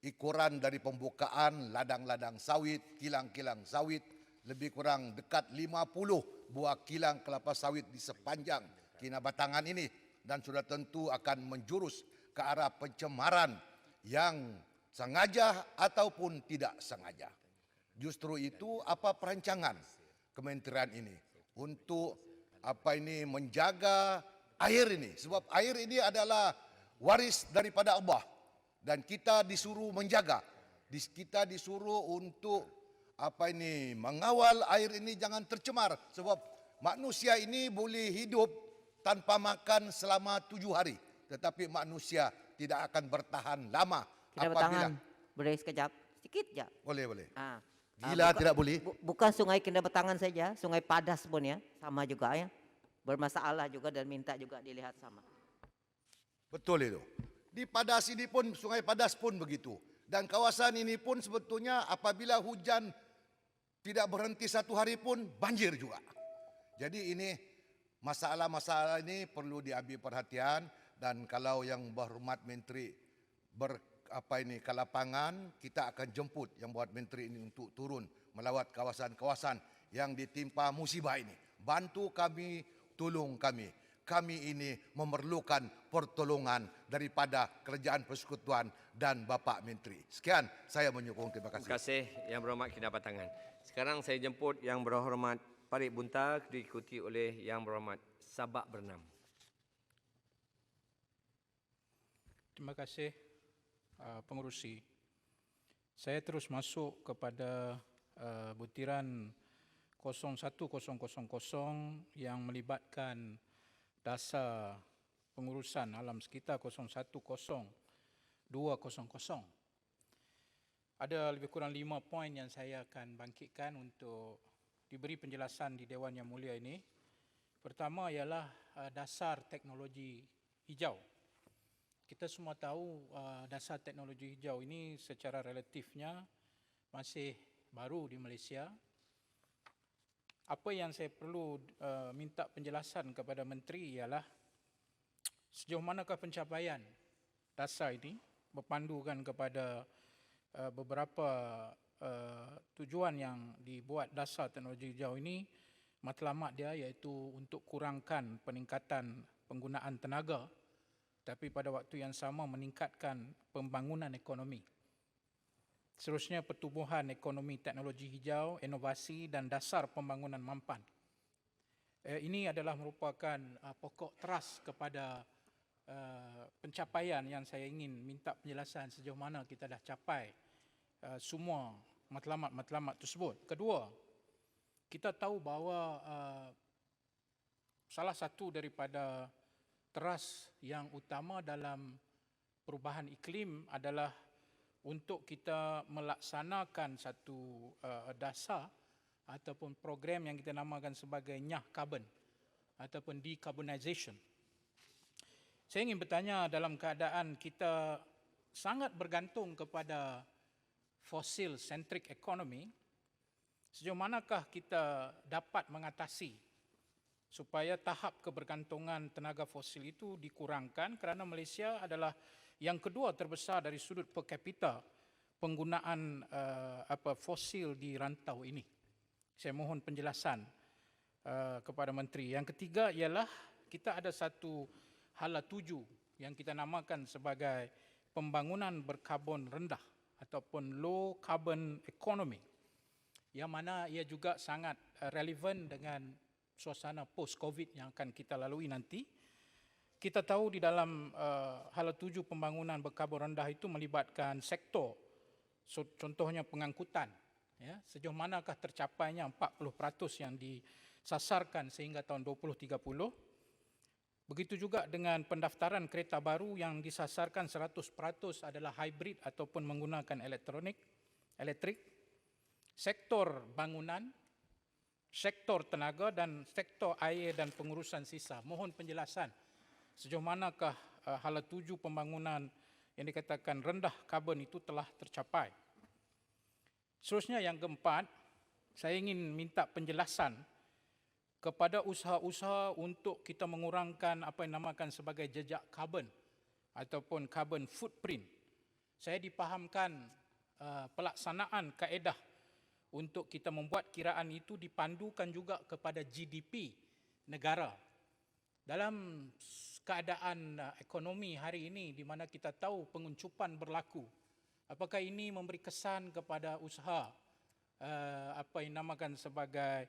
ikuran dari pembukaan ladang-ladang sawit, kilang-kilang sawit, lebih kurang dekat 50 buah kilang kelapa sawit di sepanjang Kina Batangan ini, dan sudah tentu akan menjurus ke arah pencemaran yang sengaja ataupun tidak sengaja. Justru itu apa perancangan kementerian ini untuk menjaga air ini, sebab air ini adalah waris daripada Allah dan kita disuruh menjaga. Kita disuruh untuk mengawal air ini jangan tercemar, sebab Manusia ini boleh hidup tanpa makan selama 7 hari. Tetapi manusia tidak akan bertahan lama Kena bertangan. Boleh sekejap? Sikit je. Boleh. Ah. Gila tidak boleh. Bukan sungai Kena Bertangan saja, sungai Padas pun ya, sama juga ya. Bermasalah juga dan minta juga dilihat sama. Betul itu. Di Padas ini pun, Sungai Padas pun begitu. Dan kawasan ini pun sebetulnya apabila hujan tidak berhenti 1 hari pun banjir juga. Jadi ini masalah-masalah ini perlu diambil perhatian, dan kalau yang berhormat Menteri ke lapangan, kita akan jemput yang buat Menteri ini untuk turun melawat kawasan-kawasan yang ditimpa musibah ini. Bantu kami, tolong kami. Kami ini memerlukan pertolongan daripada Kerajaan Persekutuan dan Bapak Menteri. Sekian, saya menyokong. Terima kasih. Terima kasih Yang Berhormat Kena Batangan. Sekarang saya jemput Yang Berhormat Parit Bunta diikuti oleh Yang Berhormat Sabak Bernam. Terima kasih pengerusi. Saya terus masuk kepada butiran 01000 yang melibatkan dasar pengurusan alam sekitar 010200. Ada lebih kurang 5 poin yang saya akan bangkitkan untuk diberi penjelasan di Dewan Yang Mulia ini. Pertama ialah dasar teknologi hijau. Kita semua tahu dasar teknologi hijau ini secara relatifnya masih baru di Malaysia. Apa yang saya perlu minta penjelasan kepada Menteri ialah sejauh manakah pencapaian dasar ini berpandukan kepada beberapa tujuan yang dibuat dasar teknologi hijau ini. Matlamat dia iaitu untuk kurangkan peningkatan penggunaan tenaga, tapi pada waktu yang sama meningkatkan pembangunan ekonomi. Seterusnya pertumbuhan ekonomi teknologi hijau, inovasi dan dasar pembangunan mampan. Ini adalah merupakan pokok teras kepada pencapaian yang saya ingin minta penjelasan sejauh mana kita dah capai semua matlamat-matlamat tersebut. Kedua, kita tahu bahawa salah satu daripada teras yang utama dalam perubahan iklim adalah untuk kita melaksanakan satu dasar ataupun program yang kita namakan sebagai nyah carbon ataupun decarbonization. Saya ingin bertanya, dalam keadaan kita sangat bergantung kepada fossil centric economy, sejauh manakah kita dapat mengatasi supaya tahap kebergantungan tenaga fosil itu dikurangkan, kerana Malaysia adalah yang kedua terbesar dari sudut per capita penggunaan fosil di rantau ini. Saya mohon penjelasan kepada Menteri. Yang ketiga ialah kita ada satu hala 7 yang kita namakan sebagai pembangunan berkarbon rendah ataupun low carbon economy, yang mana ia juga sangat relevan dengan suasana post-COVID yang akan kita lalui nanti. Kita tahu di dalam hala 7 pembangunan berkarbon rendah itu melibatkan sektor, contohnya pengangkutan. Ya, sejauh manakah tercapainya 40% yang disasarkan sehingga tahun 2030. Begitu juga dengan pendaftaran kereta baru yang disasarkan 100% adalah hybrid ataupun menggunakan elektrik. Sektor bangunan, sektor tenaga dan sektor air dan pengurusan sisa. Mohon penjelasan sejauh manakah hala 7 pembangunan yang dikatakan rendah karbon itu telah tercapai. Seterusnya yang keempat, saya ingin minta penjelasan kepada usaha-usaha untuk kita mengurangkan apa yang dinamakan sebagai jejak karbon ataupun carbon footprint. Saya dipahamkan pelaksanaan kaedah untuk kita membuat kiraan itu dipandukan juga kepada GDP negara. Dalam keadaan ekonomi hari ini di mana kita tahu penguncupan berlaku, apakah ini memberi kesan kepada usaha apa yang dinamakan sebagai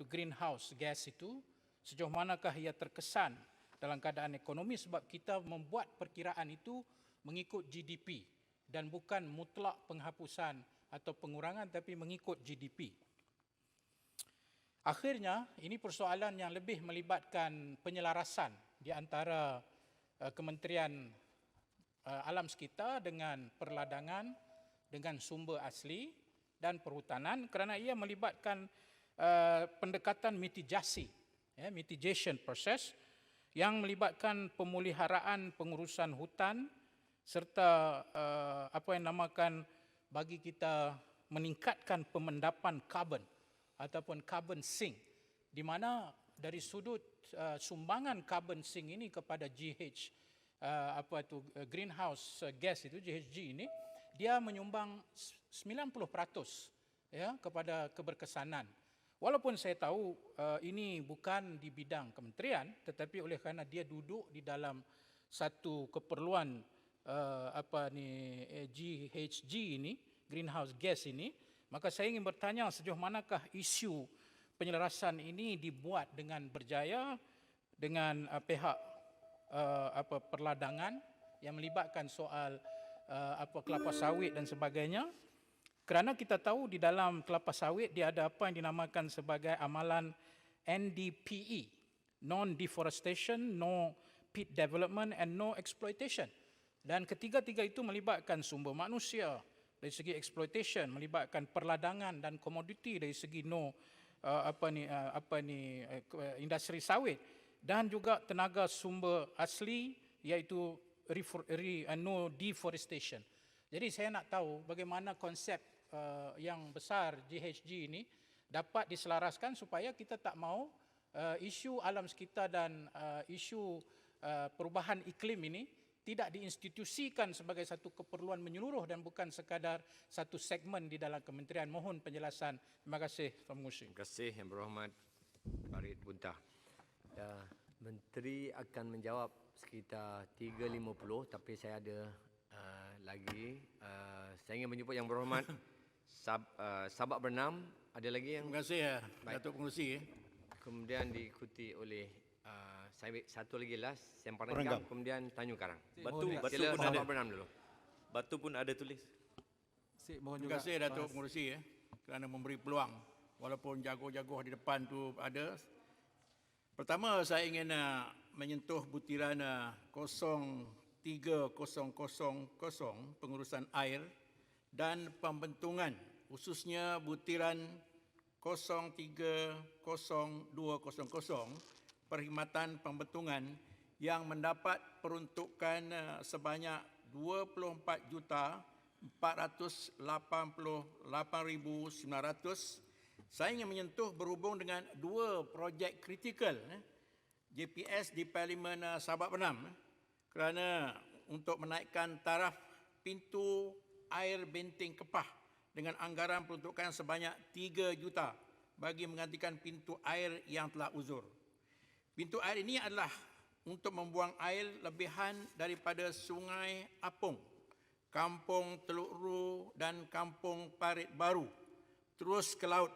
greenhouse gas itu, sejauh manakah ia terkesan dalam keadaan ekonomi, sebab kita membuat perkiraan itu mengikut GDP dan bukan mutlak penghapusan atau pengurangan, tapi mengikut GDP. Akhirnya, ini persoalan yang lebih melibatkan penyelarasan di antara Kementerian Alam Sekitar dengan Perladangan, dengan Sumber Asli dan Perhutanan, kerana ia melibatkan pendekatan mitigasi, mitigation process, yang melibatkan pemuliharaan pengurusan hutan serta apa yang namakan bagi kita meningkatkan pemendapan karbon ataupun carbon sink, di mana dari sudut sumbangan carbon sink ini kepada greenhouse gas itu, GHG ini, dia menyumbang 90% ya kepada keberkesanan. Walaupun saya tahu ini bukan di bidang kementerian, tetapi oleh kerana dia duduk di dalam satu keperluan GHG ini, greenhouse gas ini, maka saya ingin bertanya sejauh manakah isu penyelarasan ini dibuat dengan berjaya dengan pihak perladangan yang melibatkan soal kelapa sawit dan sebagainya. Kerana kita tahu di dalam kelapa sawit dia ada apa yang dinamakan sebagai amalan NDPE, non-deforestation, no peat development and no exploitation. Dan ketiga-tiga itu melibatkan sumber manusia dari segi exploitation, melibatkan perladangan dan komoditi dari segi industri sawit, dan juga tenaga sumber asli iaitu no deforestation. Jadi saya nak tahu bagaimana konsep yang besar GHG ini dapat diselaraskan supaya kita tak mahu isu alam sekitar dan isu perubahan iklim ini tidak diinstitusikan sebagai satu keperluan menyeluruh dan bukan sekadar satu segmen di dalam kementerian. Mohon penjelasan. Terima kasih, Tuan Pengerusi. Terima kasih Yang Berhormat Farid Buntah. Menteri akan menjawab sekitar 3.50, tapi saya ada lagi. Saya ingin menyebut Yang Berhormat Sabak Bernam. Ada lagi yang... Terima kasih Datuk Pengerusi. Kemudian diikuti oleh saya satu lagi last, Sempang Renggam, kemudian Tanjung Karang. Batu Sila pun ada. Bernam dulu. Batu pun ada tulis. Terima kasih Datuk Pengerusi kerana memberi peluang walaupun jago-jago di depan tu ada. Pertama saya ingin menyentuh butiran 03000 pengurusan air dan pembentungan, khususnya butiran 030200 perkhidmatan pembentungan yang mendapat peruntukan sebanyak 24,488,900. Saya ingin menyentuh berhubung dengan dua projek kritikal JPS di Parlimen Sabak Bernam kerana untuk menaikkan taraf pintu air Benteng Kepah dengan anggaran peruntukan sebanyak 3 juta bagi menggantikan pintu air yang telah uzur. Pintu air ini adalah untuk membuang air lebihan daripada Sungai Apung, Kampung Teluk Ru dan Kampung Parit Baru terus ke laut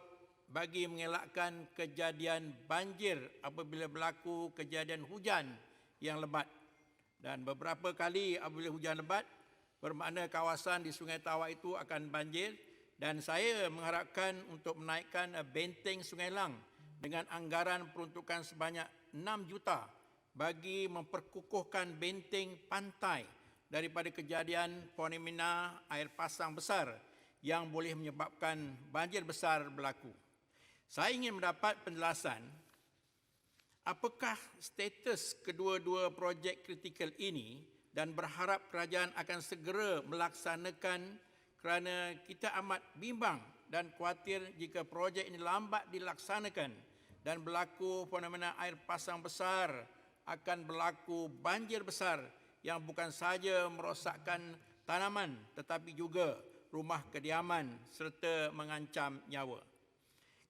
bagi mengelakkan kejadian banjir apabila berlaku kejadian hujan yang lebat. Dan beberapa kali apabila hujan lebat bermakna kawasan di Sungai Tawak itu akan banjir, dan saya mengharapkan untuk menaikkan benteng Sungai Lang dengan anggaran peruntukan sebanyak 6 juta bagi memperkukuhkan benteng pantai daripada kejadian fenomena air pasang besar yang boleh menyebabkan banjir besar berlaku. Saya ingin mendapat penjelasan apakah status kedua-dua projek kritikal ini dan berharap kerajaan akan segera melaksanakan kerana kita amat bimbang dan khawatir jika projek ini lambat dilaksanakan dan berlaku fenomena air pasang besar, akan berlaku banjir besar yang bukan sahaja merosakkan tanaman tetapi juga rumah kediaman serta mengancam nyawa.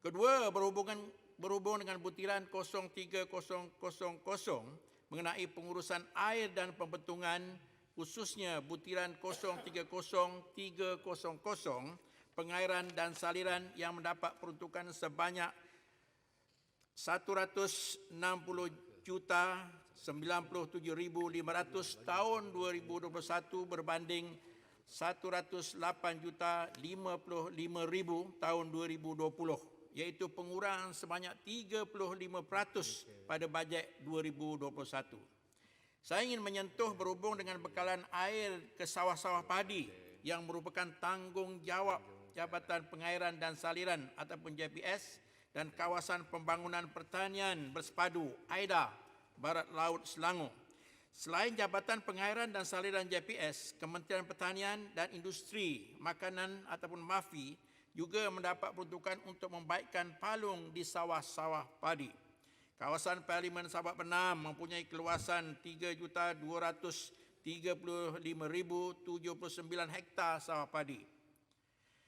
Kedua, berhubung dengan butiran 03000 mengenai pengurusan air dan pembentungan, khususnya butiran 030300 pengairan dan saliran yang mendapat peruntukan sebanyak 160,97,500 tahun 2021 berbanding 108,055,000 tahun 2020. iaitu pengurangan sebanyak 35% pada bajet 2021. Saya ingin menyentuh berhubung dengan bekalan air ke sawah-sawah padi yang merupakan tanggungjawab Jabatan Pengairan dan Saliran ataupun JPS dan Kawasan Pembangunan Pertanian Bersepadu AIDA Barat Laut Selangor. Selain Jabatan Pengairan dan Saliran JPS, Kementerian Pertanian dan Industri Makanan ataupun MAFI juga mendapat peruntukan untuk membaikkan palung di sawah-sawah padi. Kawasan Parlimen Sabak Benam mempunyai keluasan 3,235,079 hektar sawah padi.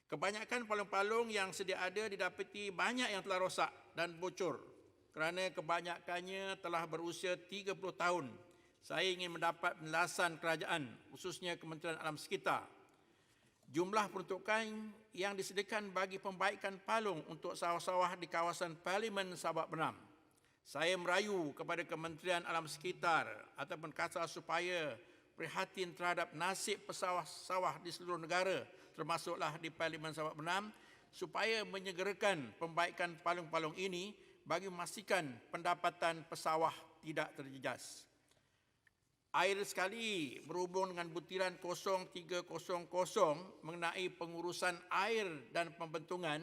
Kebanyakan palung-palung yang sedia ada didapati banyak yang telah rosak dan bocor kerana kebanyakannya telah berusia 30 tahun. Saya ingin mendapat penjelasan kerajaan, khususnya Kementerian Alam Sekitar. Jumlah peruntukan yang disediakan bagi pembaikan palung untuk sawah-sawah di kawasan Parlimen Sabak Benam. Saya merayu kepada Kementerian Alam Sekitar ataupun KASA supaya prihatin terhadap nasib pesawah-sawah di seluruh negara, termasuklah di Parlimen Sabak Benam, supaya menyegerakan pembaikan palung-palung ini bagi memastikan pendapatan pesawah tidak terjejas. Air sekali berhubung dengan butiran 0300 mengenai pengurusan air dan pembentungan,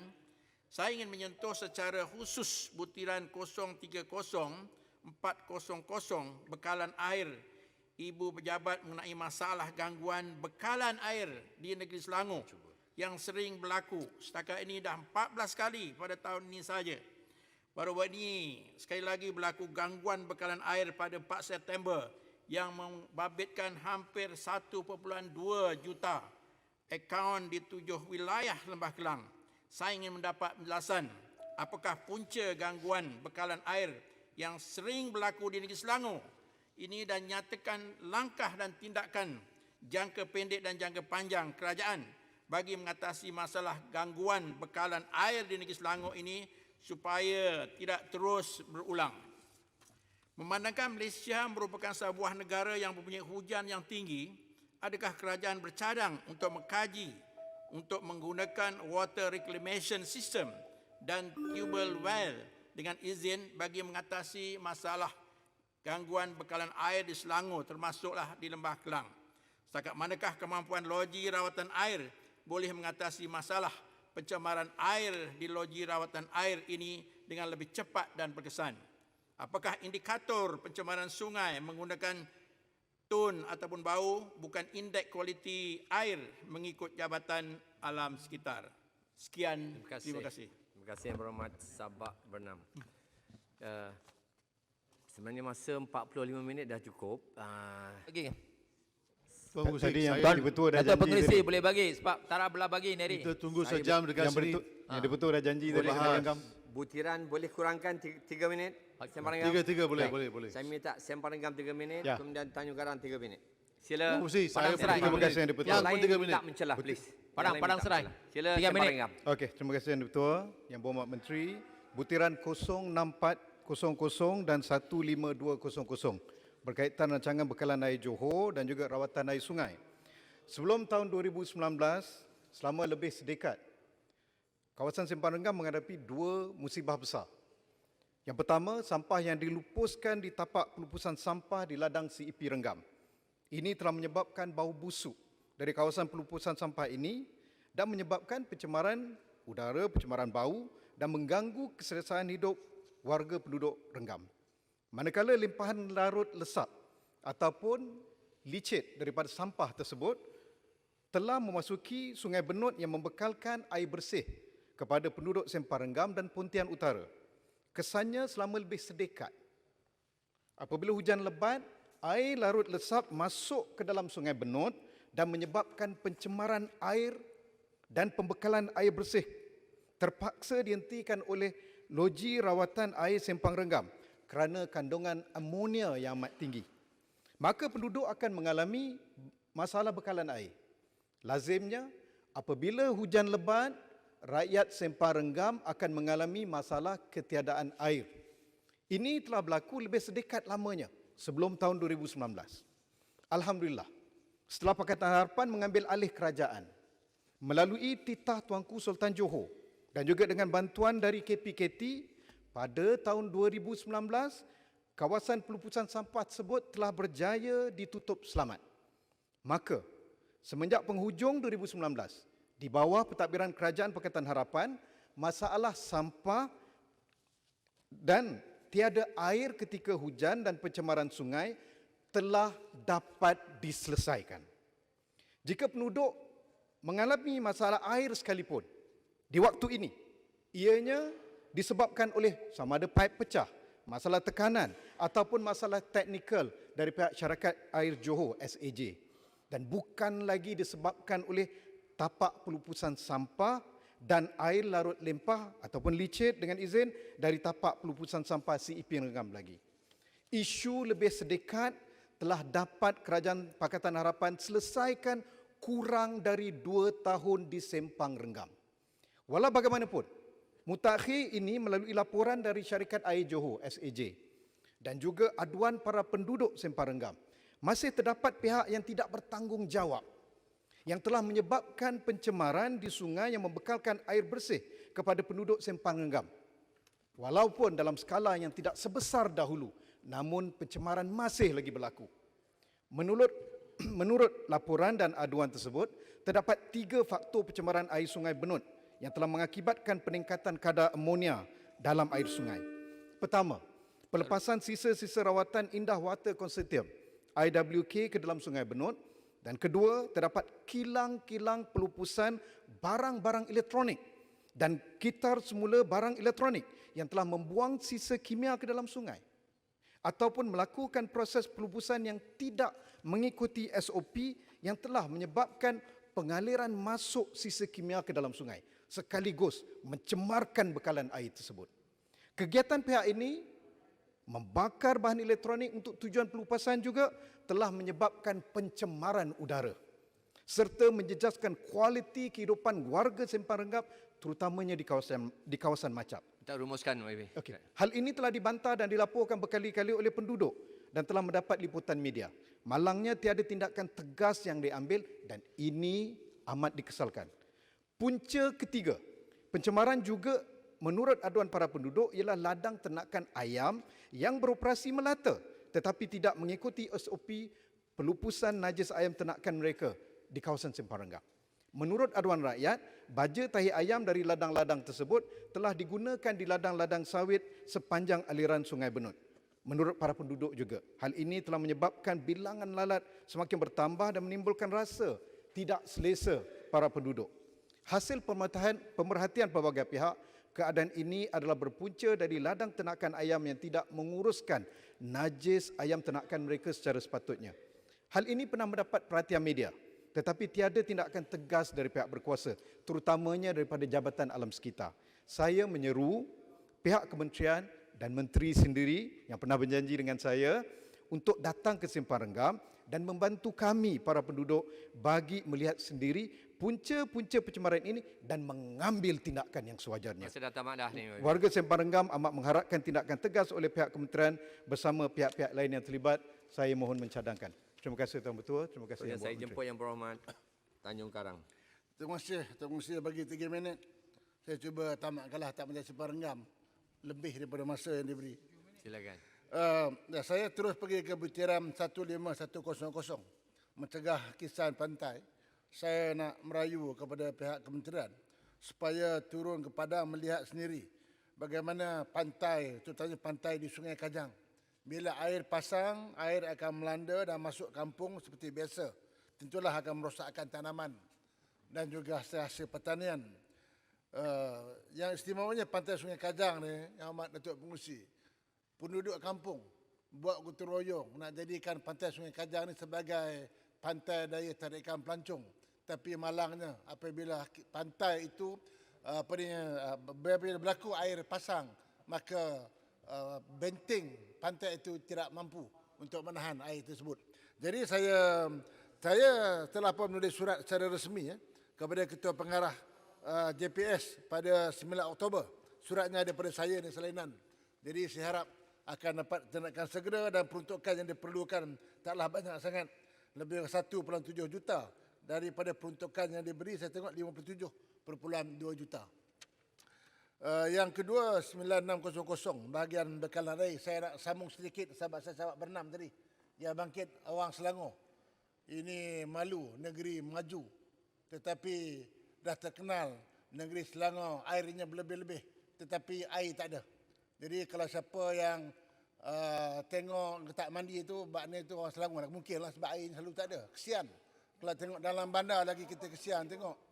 saya ingin menyentuh secara khusus butiran 030400 bekalan air Ibu Pejabat mengenai masalah gangguan bekalan air di negeri Selangor yang sering berlaku. Setakat ini dah 14 kali pada tahun ini saja. Baru-baru ini sekali lagi berlaku gangguan bekalan air pada 4 September yang membabitkan hampir 1.2 juta akaun di 7 wilayah Lembah Kelang. Saya ingin mendapat penjelasan apakah punca gangguan bekalan air yang sering berlaku di negeri Selangor ini dan nyatakan langkah dan tindakan jangka pendek dan jangka panjang kerajaan bagi mengatasi masalah gangguan bekalan air di negeri Selangor ini supaya tidak terus berulang. Memandangkan Malaysia merupakan sebuah negara yang mempunyai hujan yang tinggi, adakah kerajaan bercadang untuk mengkaji untuk menggunakan water reclamation system dan tubal well dengan izin bagi mengatasi masalah gangguan bekalan air di Selangor termasuklah di Lembah Kelang? Setakat manakah kemampuan loji rawatan air boleh mengatasi masalah pencemaran air di loji rawatan air ini dengan lebih cepat dan berkesan? Apakah indikator pencemaran sungai menggunakan tone ataupun bau bukan indeks kualiti air mengikut Jabatan Alam Sekitar? Sekian, terima kasih. Terima kasih Yang Berhormat Sabak Benam. Sebenarnya masa 45 minit dah cukup. Okey. Tadi yang Dipertua dah Datuk janji Pengerusi tadi. boleh bagi sebab Tara belah bagi ni hari. Kita tunggu sejam dekat sini. Yang Dipertua dah janji tadi. Butiran boleh kurangkan 3 minit? Sembang Renggam? Tiga, boleh. Saya minta Sembang Renggam 3 minit, Ya. kemudian Tanjung Garang 3 minit. Sila. Saya Serai. terima kasih Yang Dipertua. Yang lain minta mencelah, please. Padang Serai. Sila 3 Sembang minit. Renggam. Okey, terima kasih Yang Dipertua, Yang Berhormat Menteri. Butiran 06400 dan 15200 berkaitan rancangan bekalan air Johor dan juga rawatan air sungai. Sebelum tahun 2019, selama lebih sedekad, kawasan Sempang Renggam menghadapi 2 musibah besar. Yang pertama, sampah yang dilupuskan di tapak pelupusan sampah di ladang CEP Renggam. Ini telah menyebabkan bau busuk dari kawasan pelupusan sampah ini dan menyebabkan pencemaran udara, pencemaran bau dan mengganggu keselesaan hidup warga penduduk Renggam. Manakala limpahan larut lesap ataupun licit daripada sampah tersebut telah memasuki Sungai Benut yang membekalkan air bersih kepada penduduk Sempang Renggam dan Pontian Utara. Kesannya selama lebih sedekad. Apabila hujan lebat, air larut lesap masuk ke dalam Sungai Benut dan menyebabkan pencemaran air dan pembekalan air bersih terpaksa dihentikan oleh loji rawatan air Sempang Renggam kerana kandungan amonia yang amat tinggi. Maka penduduk akan mengalami masalah bekalan air. Lazimnya, apabila hujan lebat, rakyat Sempang Renggam akan mengalami masalah ketiadaan air. Ini telah berlaku lebih sedekad lamanya sebelum tahun 2019. Alhamdulillah, setelah Pakatan Harapan mengambil alih kerajaan, melalui titah Tuanku Sultan Johor, Dan juga dengan bantuan dari KPKT, pada tahun 2019, kawasan pelupusan sampah tersebut telah berjaya ditutup selamat. Maka, semenjak penghujung 2019, di bawah pentadbiran Kerajaan Pakatan Harapan, masalah sampah dan tiada air ketika hujan dan pencemaran sungai telah dapat diselesaikan. Jika penduduk mengalami masalah air sekalipun, di waktu ini, ianya disebabkan oleh sama ada paip pecah, masalah tekanan ataupun masalah teknikal dari pihak syarikat air Johor SAJ, dan bukan lagi disebabkan oleh tapak pelupusan sampah dan air larut lempah ataupun licit dengan izin dari tapak pelupusan sampah CEP Rengam lagi. Isu lebih sedekat telah dapat Kerajaan Pakatan Harapan selesaikan kurang dari 2 tahun di Sempang Renggam. Walau bagaimanapun, mutakhir ini melalui laporan dari syarikat air Johor SAJ dan juga aduan para penduduk Sempang Renggam, masih terdapat pihak yang tidak bertanggungjawab yang telah menyebabkan pencemaran di sungai yang membekalkan air bersih kepada penduduk Sempang Renggam. Walaupun dalam skala yang tidak sebesar dahulu, namun pencemaran masih lagi berlaku. Menurut laporan dan aduan tersebut, terdapat 3 faktor pencemaran air Sungai Benut yang telah mengakibatkan peningkatan kadar amonia dalam air sungai. Pertama, pelepasan sisa-sisa rawatan Indah Water Consortium IWK ke dalam Sungai Benut, dan kedua, terdapat kilang-kilang pelupusan barang-barang elektronik dan kitar semula barang elektronik yang telah membuang sisa kimia ke dalam sungai ataupun melakukan proses pelupusan yang tidak mengikuti SOP yang telah menyebabkan pengaliran masuk sisa kimia ke dalam sungai sekaligus mencemarkan bekalan air tersebut. Kegiatan pihak ini membakar bahan elektronik untuk tujuan pelupasan juga telah menyebabkan pencemaran udara serta menjejaskan kualiti kehidupan warga Sempang Renggam terutamanya di kawasan Macap. Kita rumuskan, YB. Okey. Hal ini telah dibantah dan dilaporkan berkali-kali oleh penduduk dan telah mendapat liputan media. Malangnya tiada tindakan tegas yang diambil dan ini amat dikesalkan. Punca ketiga, pencemaran juga menurut aduan para penduduk ialah ladang ternakan ayam yang beroperasi melata tetapi tidak mengikuti SOP pelupusan najis ayam ternakan mereka di kawasan Sempang Renggam. Menurut aduan rakyat, baja tahi ayam dari ladang-ladang tersebut telah digunakan di ladang-ladang sawit sepanjang aliran Sungai Benut. Menurut para penduduk juga, hal ini telah menyebabkan bilangan lalat semakin bertambah dan menimbulkan rasa tidak selesa para penduduk. Hasil pemerhatian pelbagai pihak, keadaan ini adalah berpunca dari ladang ternakan ayam yang tidak menguruskan najis ayam ternakan mereka secara sepatutnya. Hal ini pernah mendapat perhatian media, tetapi tiada tindakan tegas dari pihak berkuasa, terutamanya daripada Jabatan Alam Sekitar. Saya menyeru pihak kementerian dan menteri sendiri yang pernah berjanji dengan saya untuk datang ke Sempang Renggam dan membantu kami para penduduk bagi melihat sendiri punca-punca pencemaran ini dan mengambil tindakan yang sewajarnya. Masa dah tamat dah ni. Warga Sempang Renggam amat mengharapkan tindakan tegas oleh pihak kementerian bersama pihak-pihak lain yang terlibat. Saya mohon mencadangkan. Terima kasih Tuan Ketua. Terima kasih Yang Saya jemput Yang Berhormat Tanjung Karang. Terima kasih bagi 3 minit. Saya cuba tamatkanlah tak menjadi Sempang Renggam lebih daripada masa yang diberi. Silakan. Saya terus pergi ke butiran 15100 mencegah kisahan pantai. Saya nak merayu kepada pihak kementerian supaya turun ke padang melihat sendiri bagaimana pantai, terutamanya pantai di Sungai Kajang. Bila air pasang, air akan melanda dan masuk kampung seperti biasa. Tentulah akan merosakkan tanaman dan juga hasil pertanian. Yang istimewanya pantai Sungai Kajang ni, yang amat Datuk Pengurusi, penduduk kampung buat gotong royong nak jadikan pantai Sungai Kajang ni sebagai pantai daya tarikan pelancong. Tapi malangnya apabila pantai itu apabila berlaku air pasang, maka benteng pantai itu tidak mampu untuk menahan air tersebut. Jadi saya telah pun menulis surat secara resmi kepada Ketua Pengarah JPS pada 9 Oktober. Suratnya daripada saya ni salinan. Jadi saya harap akan dapat tindakan segera dan peruntukan yang diperlukan taklah banyak sangat. Lebih 1.7 juta daripada peruntukan yang diberi, saya tengok 57.2 juta. Yang kedua 9600 bahagian bekalan raya. Saya nak sambung sedikit sahabat saya sahabat bernam tadi. Yang bangkit Awang Selangor. Ini malu negeri maju. Tetapi dah terkenal negeri Selangor airnya berlebih-lebih. Tetapi air tak ada. Jadi kalau siapa yang tengok tak mandi itu, baknya itu orang Selangor. Mungkinlah sebab air selalu tak ada. Kesian. Kalau tengok dalam bandar lagi kita kesian tengok.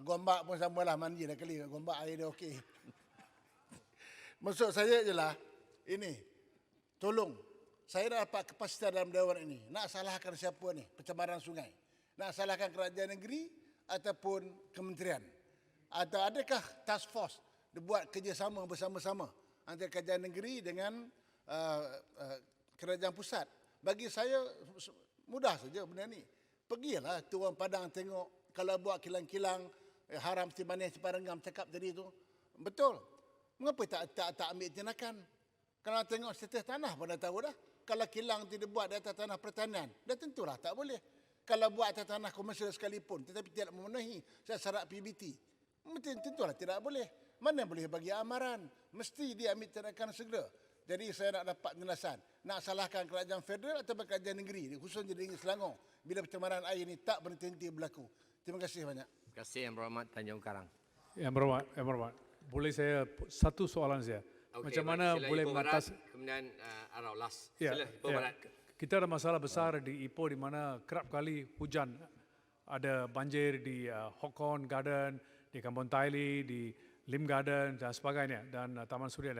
Gombak pun samalah mandi dah kali. Gombak air dia okey. Maksud saya ialah ini. Tolong. Saya dah dapat kapasitas dalam dewan ini. Nak salahkan siapa ni? Pencemaran sungai. Nak salahkan kerajaan negeri ataupun kementerian. Atau adakah task force dibuat kerjasama bersama-sama antara kerajaan negeri dengan kerajaan pusat. Bagi saya mudah saja benda ni. Pergilah turun padang tengok. Kalau buat kilang-kilang haram si manis si parenggam cakap tadi tu. Betul. Mengapa tak ambil tindakan? Kalau tengok status tanah pun dah tahu dah. Kalau kilang tidak buat di atas tanah pertanian, dah tentulah tak boleh. Kalau buat atas tanah komersial sekalipun tetapi tidak memenuhi syarat PBT, tentulah tidak boleh. Mana boleh bagi amaran? Mesti dia ambil tindakan segera. Jadi saya nak dapat penjelasan. Nak salahkan kerajaan federal atau kerajaan negeri, khususnya di negeri Selangor, bila pencemaran air ini tak berhenti berlaku. Terima kasih banyak. Terima kasih Yang Berhormat Tanjung Karang. Yang Berhormat. Boleh saya satu soalan saya. Macam mana boleh mengatasi kemudian Arau Las. Ya, Sila Ipoh Barat. kita ada masalah besar di Ipoh di mana kerap kali hujan. Ada banjir di Hawthorne Garden, di Kampung Taili, di Lim Garden dan sebagainya dan Taman Suria.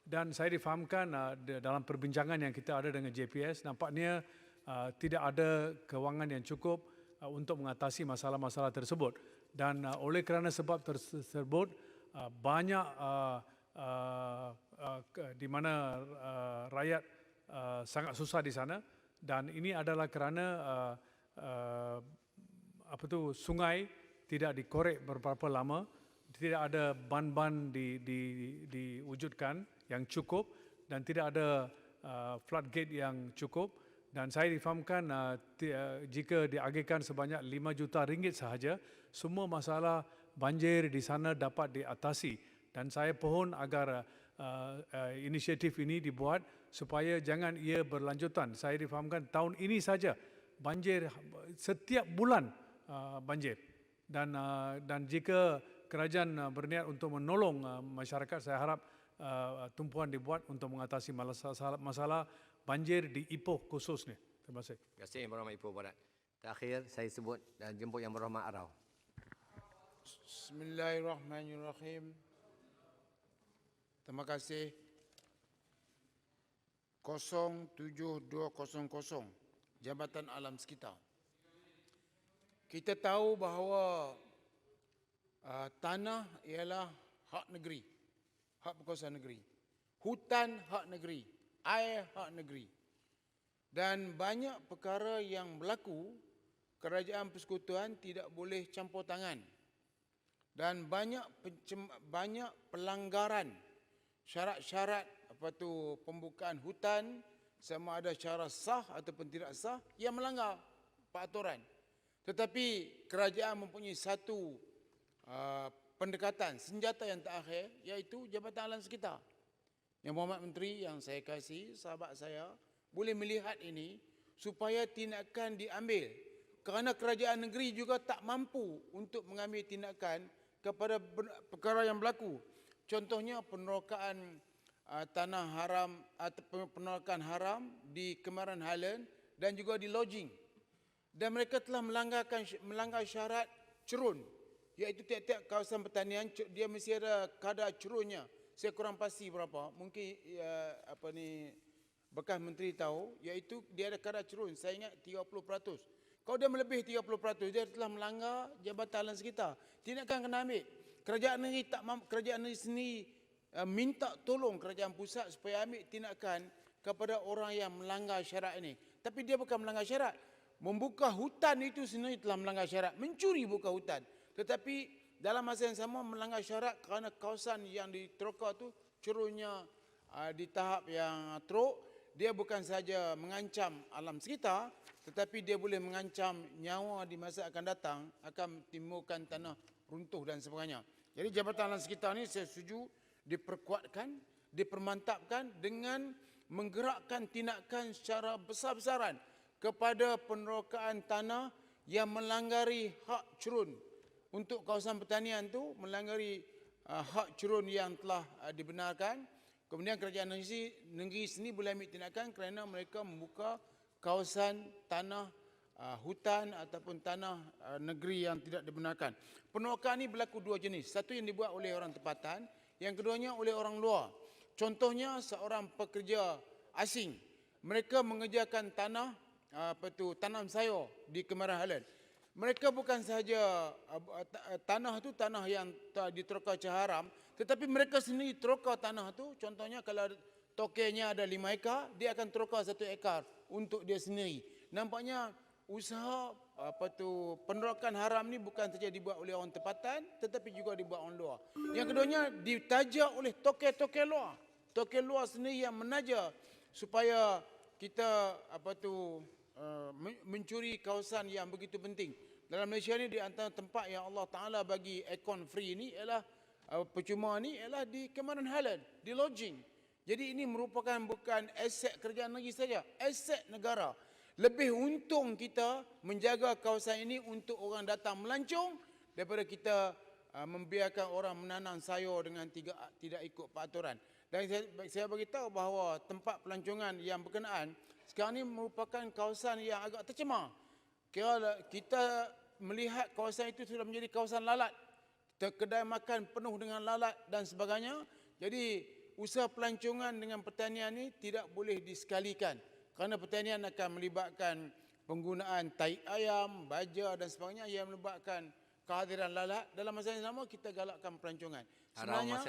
Dan saya difahamkan dalam perbincangan yang kita ada dengan JPS, nampaknya tidak ada kewangan yang cukup untuk mengatasi masalah-masalah tersebut. Dan oleh kerana sebab tersebut, banyak di mana rakyat sangat susah di sana. Dan ini adalah kerana sungai tidak dikorek beberapa lama, tidak ada ban-ban diwujudkan yang cukup dan tidak ada floodgate yang cukup. Dan saya difahamkan jika diagihkan sebanyak 5 juta ringgit sahaja, semua masalah banjir di sana dapat diatasi. Dan saya pohon agar inisiatif ini dibuat supaya jangan ia berlanjutan. Saya difahamkan tahun ini saja banjir setiap bulan banjir. Dan jika kerajaan berniat untuk menolong masyarakat, saya harap tumpuan dibuat untuk mengatasi masalah banjir di Ipoh khususnya. Terima kasih. Terima kasih Yang Berhormat Ipoh Barat. Terakhir saya sebut dan jemput Yang Berhormat Arau. Bismillahirrahmanirrahim. Terima kasih. 07200 Jabatan Alam Sekitar. Kita tahu bahawa tanah ialah hak negeri, hak berkuasaan negeri. Hutan hak negeri, air hak negeri. Dan banyak perkara yang berlaku, kerajaan persekutuan tidak boleh campur tangan. Dan banyak pelanggaran syarat-syarat pembukaan hutan, sama ada secara sah ataupun tidak sah, yang melanggar peraturan. Tetapi kerajaan mempunyai satu pendekatan, senjata yang terakhir, iaitu Jabatan Alam Sekitar. Yang Berhormat Menteri yang saya kasih, sahabat saya, boleh melihat ini supaya tindakan diambil. Kerana kerajaan negeri juga tak mampu untuk mengambil tindakan kepada perkara yang berlaku. Contohnya penerokaan tanah haram atau penolakan haram di Kemaran Highland dan juga di lodging. Dan mereka telah melanggar syarat cerun, iaitu tiap-tiap kawasan pertanian dia mesti ada kadar cerunnya. Saya kurang pasti berapa, mungkin bekas menteri tahu, iaitu dia ada kadar cerun, saya ingat 30%. Kalau dia melebihi 30%, dia telah melanggar Jabatan Alam Sekitar. Tindakan kena ambil. Kerajaan negeri sendiri minta tolong kerajaan pusat supaya ambil tindakan kepada orang yang melanggar syarat ini. Tapi dia bukan melanggar syarat. Membuka hutan itu sebenarnya telah melanggar syarat. Mencuri buka hutan. Tetapi dalam masa yang sama melanggar syarat kerana kawasan yang diterokar itu cerunnya di tahap yang teruk. Dia bukan saja mengancam alam sekitar, tetapi dia boleh mengancam nyawa di masa akan datang, akan timbulkan tanah runtuh dan sebagainya. Jadi Jabatan Alam Sekitar ni saya setuju diperkuatkan, dipermantapkan dengan menggerakkan tindakan secara besar-besaran kepada penerokaan tanah yang melanggar hak curun. Untuk kawasan pertanian tu melanggar hak curun yang telah dibenarkan. Kemudian kerajaan negeri sendiri boleh ambil tindakan kerana mereka membuka kawasan tanah hutan ataupun tanah negeri yang tidak dibenarkan. Penerokaan ini berlaku dua jenis. Satu yang dibuat oleh orang tempatan, yang keduanya oleh orang luar. Contohnya seorang pekerja asing, mereka mengerjakan tanam sayur di Kemaran Highland. Mereka bukan sahaja tanah tu tanah yang diteroka cara haram, tetapi mereka sendiri teroka tanah tu. Contohnya kalau tokenya ada 5 ekar, dia akan teroka 1 ekar untuk dia sendiri. Nampaknya usaha penerokan haram ni bukan saja dibuat oleh orang tempatan, tetapi juga dibuat orang luar. Yang keduanya ditajak oleh toke-toke luar. Toke luar sendiri yang menaja supaya kita mencuri kawasan yang begitu penting. Dalam Malaysia ni di antara tempat yang Allah Taala bagi aircon free ni ialah percuma ni ialah di Kemaran Highland, di lodging. Jadi ini merupakan bukan aset kerajaan negeri saja, aset negara. Lebih untung kita menjaga kawasan ini untuk orang datang melancong daripada kita membiarkan orang menanam sayur dengan tidak ikut peraturan. Dan saya beritahu bahawa tempat pelancongan yang berkenaan sekarang ini merupakan kawasan yang agak tercemar. Kita melihat kawasan itu sudah menjadi kawasan lalat. Kedai makan penuh dengan lalat dan sebagainya. Jadi usaha pelancongan dengan pertanian ini tidak boleh disekalikan. Kerana pertanian akan melibatkan penggunaan tai ayam, baja dan sebagainya yang melibatkan kehadiran lalat. Dalam masa yang sama kita galakkan pelancongan. Sebenarnya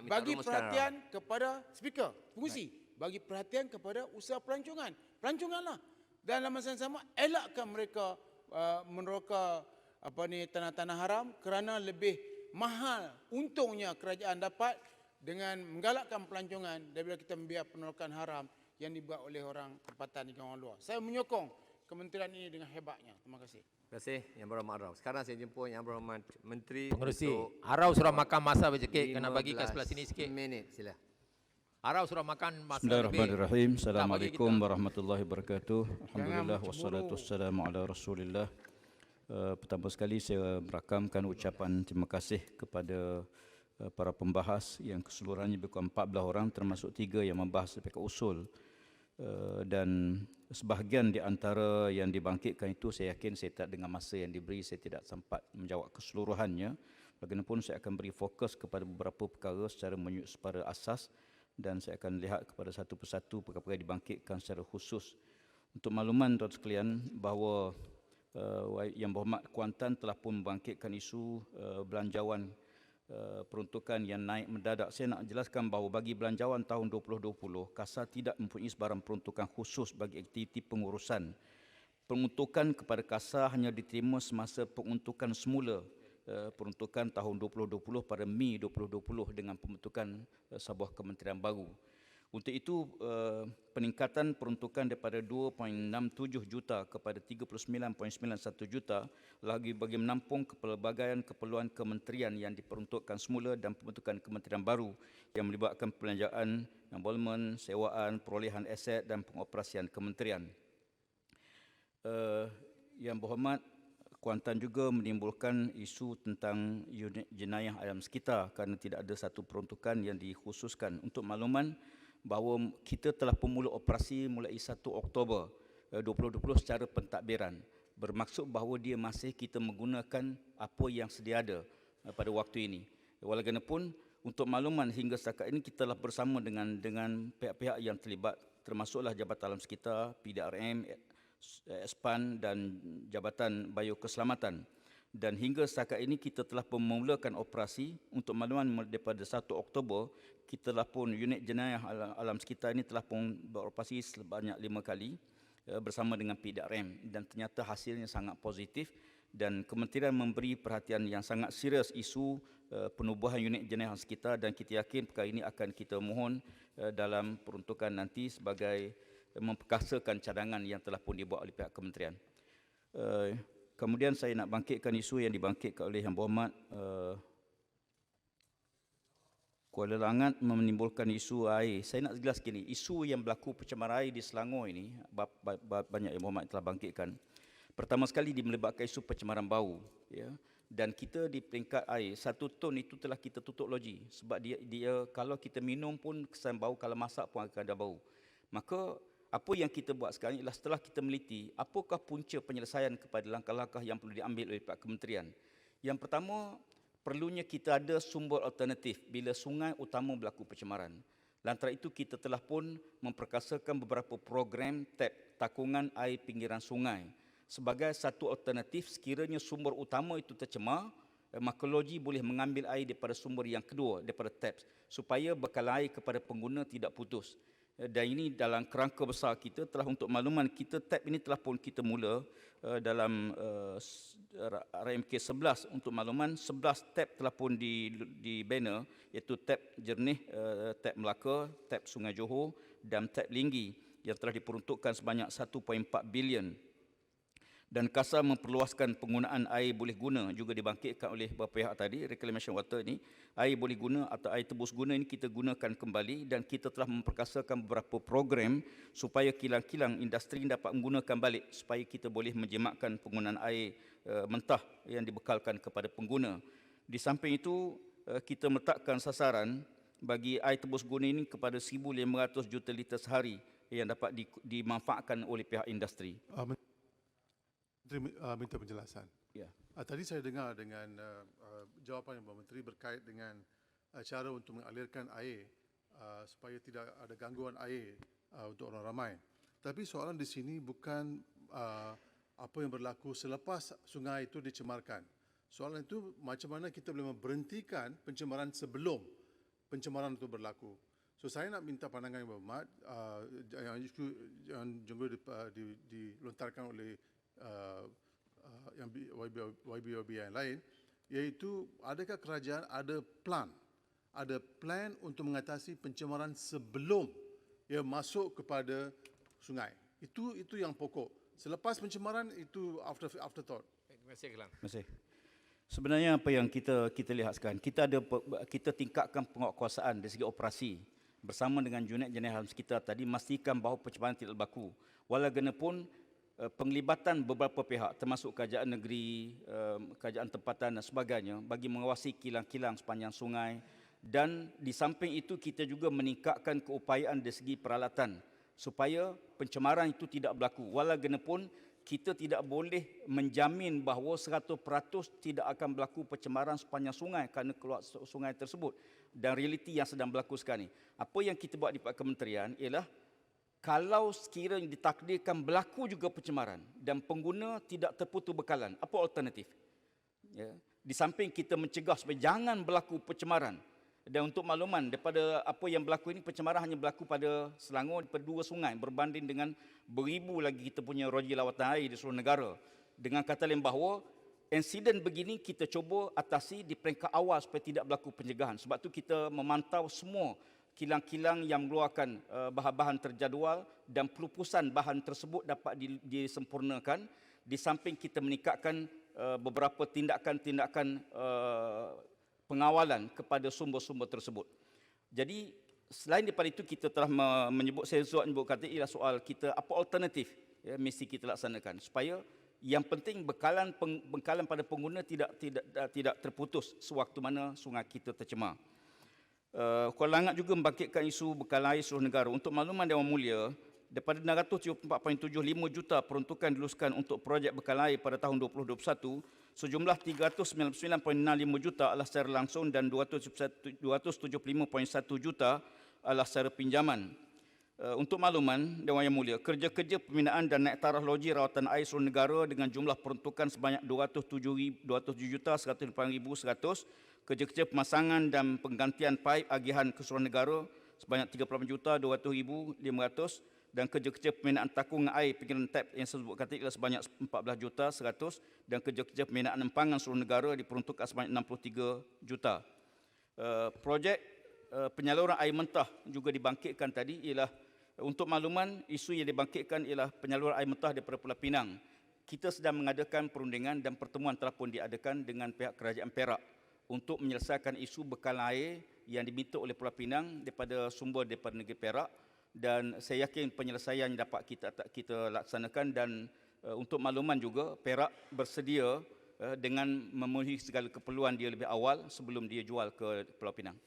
bagi perhatian kepada speaker, pengurusi, bagi perhatian kepada usaha pelancongan. Pelanconganlah. Dan dalam masa yang sama elakkan mereka meneroka tanah-tanah haram kerana lebih mahal untungnya kerajaan dapat dengan menggalakkan pelancongan daripada kita membiarkan penerokan haram yang dibuat oleh orang tempatan dan orang luar. Saya menyokong kementerian ini dengan hebatnya. Terima kasih. Terima kasih Yang Berhormat Arau. Sekarang saya jemput Yang Berhormat Menteri Pengerusi, untuk Arau suruh makan masa sikit, kena bagi ke sebelah sini sikit. Minit sila. Arau suruh makan masa Bismillahirrahmanirrahim. Assalamualaikum warahmatullahi wabarakatuh. Alhamdulillah wassalatu wassalamu ala Rasulillah. Pertama sekali saya merakamkan ucapan terima kasih kepada para pembahas yang keseluruhannya berkurang 14 orang termasuk 3 yang membahas sebagai usul. Dan sebahagian di antara yang dibangkitkan itu saya yakin saya tak dengan masa yang diberi saya tidak sempat menjawab keseluruhannya. Bagaimanapun saya akan beri fokus kepada beberapa perkara secara asas dan saya akan lihat kepada satu persatu perkara-perkara yang dibangkitkan secara khusus. Untuk makluman tuan sekalian bahawa Yang Berhormat Kuantan telah pun membangkitkan isu belanjawan peruntukan yang naik mendadak. Saya nak jelaskan bahawa bagi belanjawan tahun 2020, KASA tidak mempunyai sebarang peruntukan khusus bagi aktiviti pengurusan. Peruntukan kepada KASA hanya diterima semasa peruntukan semula peruntukan tahun 2020 pada Mei 2020 dengan pembentukan sebuah kementerian baru. Untuk itu, peningkatan peruntukan daripada 2.67 juta kepada 39.91 juta lagi bagi menampung kepelbagaian keperluan kementerian yang diperuntukkan semula dan pembentukan kementerian baru yang melibatkan perbelanjaan, enrolment, sewaan, perolehan aset dan pengoperasian kementerian. Yang Berhormat Kuantan juga menimbulkan isu tentang unit jenayah alam sekitar kerana tidak ada satu peruntukan yang dikhususkan. Untuk makluman, bahawa kita telah pemula operasi mulai 1 Oktober 2020 secara pentadbiran. Bermaksud bahawa dia masih kita menggunakan apa yang sedia ada pada waktu ini. Walaupun untuk makluman hingga setakat ini kita telah bersama dengan pihak-pihak yang terlibat termasuklah Jabatan Alam Sekitar, PDRM, SPAN dan Jabatan Biokeselamatan. Dan hingga setakat ini kita telah memulakan operasi. Untuk makluman daripada 1 Oktober, kita telah pun unit jenayah alam sekitar ini telah pun beroperasi sebanyak 5 kali bersama dengan PDRM dan ternyata hasilnya sangat positif dan kementerian memberi perhatian yang sangat serius isu penubuhan unit jenayah alam sekitar dan kita yakin perkara ini akan kita mohon dalam peruntukan nanti sebagai memperkasakan cadangan yang telah pun dibuat oleh pihak kementerian. Kemudian saya nak bangkitkan isu yang dibangkitkan oleh Yang Berhormat Kuala Langat menimbulkan isu air. Saya nak jelas gini, isu yang berlaku pencemaran air di Selangor ini, banyak yang Muhammad telah bangkitkan. Pertama sekali dia melibatkan isu pencemaran bau. Ya. Dan kita di peringkat air, 1 ton itu telah kita tutup loji. Sebab dia kalau kita minum pun kesan bau, kalau masak pun akan ada bau. Maka apa yang kita buat sekarang ialah setelah kita meliti, apakah punca penyelesaian kepada langkah-langkah yang perlu diambil oleh pihak kementerian. Yang pertama, perlunya kita ada sumber alternatif bila sungai utama berlaku pencemaran. Lantaran itu kita telah pun memperkasakan beberapa program tap takungan air pinggiran sungai. Sebagai satu alternatif, sekiranya sumber utama itu tercemar, maka loji boleh mengambil air daripada sumber yang kedua, daripada tap, supaya bekalan air kepada pengguna tidak putus. Dan ini dalam kerangka besar kita telah untuk makluman kita tap ini telah pun kita mula dalam RMK 11 untuk makluman 11 tap telah pun di banner, iaitu tap Jernih, tap Melaka, tap Sungai Johor dan tap Linggi yang telah diperuntukkan sebanyak 1.4 bilion. Dan KASA memperluaskan penggunaan air boleh guna juga dibangkitkan oleh beberapa pihak tadi, reclamation water ini, air boleh guna atau air tebus guna ini kita gunakan kembali dan kita telah memperkasakan beberapa program supaya kilang-kilang industri dapat menggunakan balik supaya kita boleh menjimatkan penggunaan air mentah yang dibekalkan kepada pengguna. Di samping itu, kita meletakkan sasaran bagi air tebus guna ini kepada 1,500 juta liter sehari yang dapat dimanfaatkan oleh pihak industri. Minta penjelasan. Ya. Tadi saya dengar dengan jawapan Ibu Menteri berkait dengan cara untuk mengalirkan air supaya tidak ada gangguan air untuk orang ramai. Tapi soalan di sini bukan apa yang berlaku selepas sungai itu dicemarkan. Soalan itu macam mana kita boleh memberhentikan pencemaran sebelum pencemaran itu berlaku. So saya nak minta pandangan Ibu Mat yang juga dilontarkan oleh yang YB yang lain, iaitu adakah kerajaan ada plan untuk mengatasi pencemaran sebelum ia masuk kepada sungai. Itu yang pokok. Selepas pencemaran itu afterthought. Terima kasih Kelang. Terima kasih. Sebenarnya apa yang kita lihat sekarang, kita tingkatkan penguatkuasaan dari segi operasi bersama dengan unit jenis alam sekitar tadi, memastikan bahawa pencemaran tidak berlaku. Walaupun penglibatan beberapa pihak termasuk kerajaan negeri, kerajaan tempatan dan sebagainya bagi mengawasi kilang-kilang sepanjang sungai, dan di samping itu kita juga meningkatkan keupayaan dari segi peralatan supaya pencemaran itu tidak berlaku. Walaupun kita tidak boleh menjamin bahawa 100% tidak akan berlaku pencemaran sepanjang sungai kerana keluar sungai tersebut, dan realiti yang sedang berlaku sekarang ini. Apa yang kita buat di Pak Kementerian ialah kalau sekiranya ditakdirkan berlaku juga pencemaran dan pengguna tidak terputus bekalan, apa alternatif? Ya. Di samping kita mencegah supaya jangan berlaku pencemaran. Dan untuk makluman, daripada apa yang berlaku ini, pencemaran hanya berlaku pada Selangor, pada 2 sungai berbanding dengan beribu lagi kita punya roji lawatan air di seluruh negara. Dengan kata lain bahawa insiden begini kita cuba atasi di peringkat awal supaya tidak berlaku pencegahan. Sebab tu kita memantau semua kilang-kilang yang mengeluarkan bahan-bahan terjadual dan pelupusan bahan tersebut dapat disempurnakan, di samping kita meningkatkan beberapa tindakan-tindakan pengawalan kepada sumber-sumber tersebut. Jadi selain daripada itu kita telah menyebut, saya sebut kata ialah soal kita apa alternatif ya, mesti kita laksanakan supaya yang penting bekalan pada pengguna tidak terputus sewaktu mana sungai kita tercemar. Kuala Langat juga membangkitkan isu bekalan air seluruh negara. Untuk makluman Dewan Mulia, daripada 674.75 juta peruntukan diluluskan untuk projek bekalan air pada tahun 2021, sejumlah 399.65 juta adalah secara langsung dan 275.1 juta adalah secara pinjaman. Untuk makluman Dewan Yang Mulia, kerja-kerja pembinaan dan naik taraf loji rawatan air seluruh negara dengan jumlah peruntukan sebanyak 207,108,100, kerja-kerja pemasangan dan penggantian paip agihan ke seluruh negara sebanyak 38,200,500, dan kerja-kerja pembinaan takung air pinggiran tap yang saya sebut kata ialah sebanyak 14,100,000, dan kerja-kerja pembinaan empangan seluruh negara diperuntukkan sebanyak 63 juta. Projek penyaluran air mentah juga dibangkitkan tadi ialah, untuk makluman, isu yang dibangkitkan ialah penyaluran air mentah daripada Pulau Pinang. Kita sedang mengadakan perundingan dan pertemuan telah pun diadakan dengan pihak kerajaan Perak untuk menyelesaikan isu bekalan air yang diminta oleh Pulau Pinang daripada negeri Perak, dan saya yakin penyelesaian dapat kita laksanakan. Dan untuk makluman juga, Perak bersedia dengan memenuhi segala keperluan dia lebih awal sebelum dia jual ke Pulau Pinang.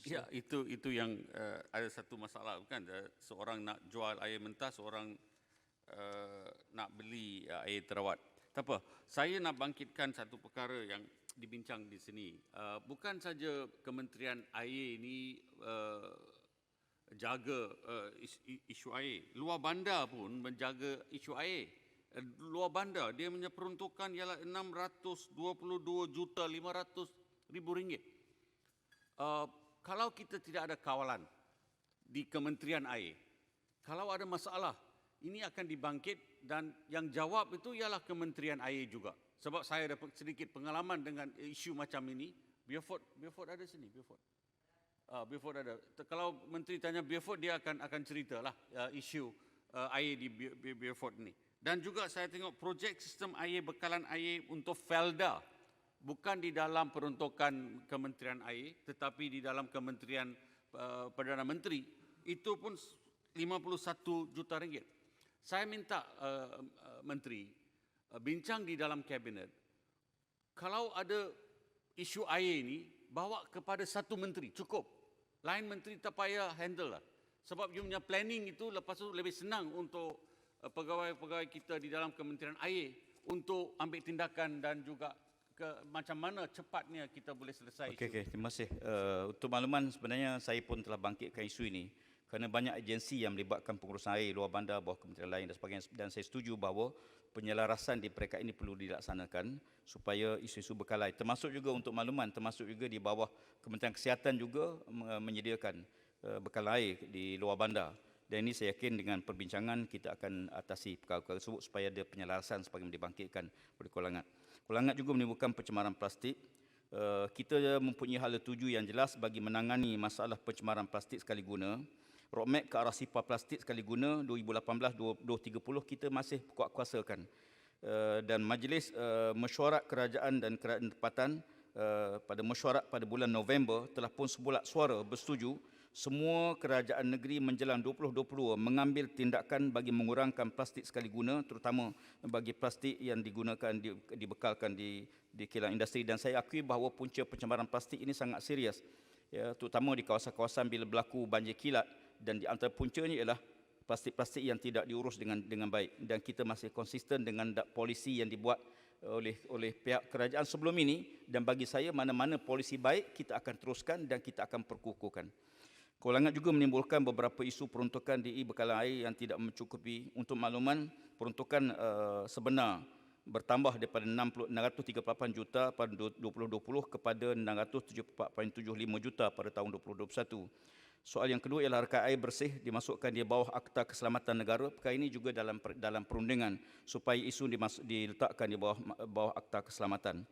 Ya, itu yang ada satu masalah kan, seorang nak jual air mentah, seorang nak beli air terawat. Tak apa, saya nak bangkitkan satu perkara yang dibincang di sini. Bukan saja Kementerian Air ini jaga isu air, luar bandar pun menjaga isu air. Luar bandar dia punya peruntukan ialah 622,500,000 ringgit. Kalau kita tidak ada kawalan di Kementerian Air, kalau ada masalah, ini akan dibangkit, dan yang jawab itu ialah Kementerian Air juga. Sebab saya dapat sedikit pengalaman dengan isu macam ini. Beaufort ada sini, Beaufort. Beaufort ada. Kalau menteri tanya Beaufort, dia akan ceritalah isu air di Beaufort ini. Dan juga saya tengok projek sistem air, bekalan air untuk Felda, bukan di dalam peruntukan Kementerian Air, tetapi di dalam Kementerian Perdana Menteri, itu pun 51 juta ringgit. Saya minta Menteri bincang di dalam kabinet, kalau ada isu air ini, bawa kepada satu menteri, cukup. Lain menteri tak payah handle lah. Sebab you punya planning itu lepas tu lebih senang untuk pegawai-pegawai kita di dalam Kementerian Air untuk ambil tindakan dan juga macam mana cepatnya kita boleh selesai. Okey, terima kasih. Untuk makluman, sebenarnya saya pun telah bangkitkan isu ini kerana banyak agensi yang melibatkan pengurusan air luar bandar, bawah kementerian lain dan sebagainya, dan saya setuju bahawa penyelarasan di peringkat ini perlu dilaksanakan supaya isu-isu bekal air, termasuk juga untuk makluman, termasuk juga di bawah Kementerian Kesihatan juga menyediakan bekal air di luar bandar. Dan ini saya yakin dengan perbincangan kita akan atasi perkara-perkara tersebut supaya ada penyelarasan sebagaimana dibangkitkan oleh Kulangat. Kulangat juga menimbulkan pencemaran plastik. Kita mempunyai hala tuju yang jelas bagi menangani masalah pencemaran plastik sekali guna. Roadmap ke arah sifar plastik sekali guna 2018-2030 kita masih kuat kuasakan. Dan Majlis Mesyuarat Kerajaan dan Kerajaan Tempatan pada mesyuarat pada bulan November telah pun sebulat suara bersetuju semua kerajaan negeri menjelang 2022 mengambil tindakan bagi mengurangkan plastik sekali guna, terutama bagi plastik yang digunakan, dibekalkan di kilang industri. Dan saya akui bahawa punca pencemaran plastik ini sangat serius, ya, terutama di kawasan-kawasan bila berlaku banjir kilat, dan di antara puncanya ialah plastik-plastik yang tidak diurus dengan baik. Dan kita masih konsisten dengan polisi yang dibuat oleh pihak kerajaan sebelum ini, dan bagi saya mana-mana polisi baik kita akan teruskan dan kita akan perkukuhkan. Kulangat juga menimbulkan beberapa isu peruntukan di bekalan air yang tidak mencukupi. Untuk makluman, peruntukan sebenar bertambah daripada 638 juta pada 2020 kepada 674.75 juta pada tahun 2021. Soal yang kedua ialah rekaan air bersih dimasukkan di bawah Akta Keselamatan Negara. Perkara ini juga dalam perundingan supaya isu diletakkan di bawah Akta Keselamatan.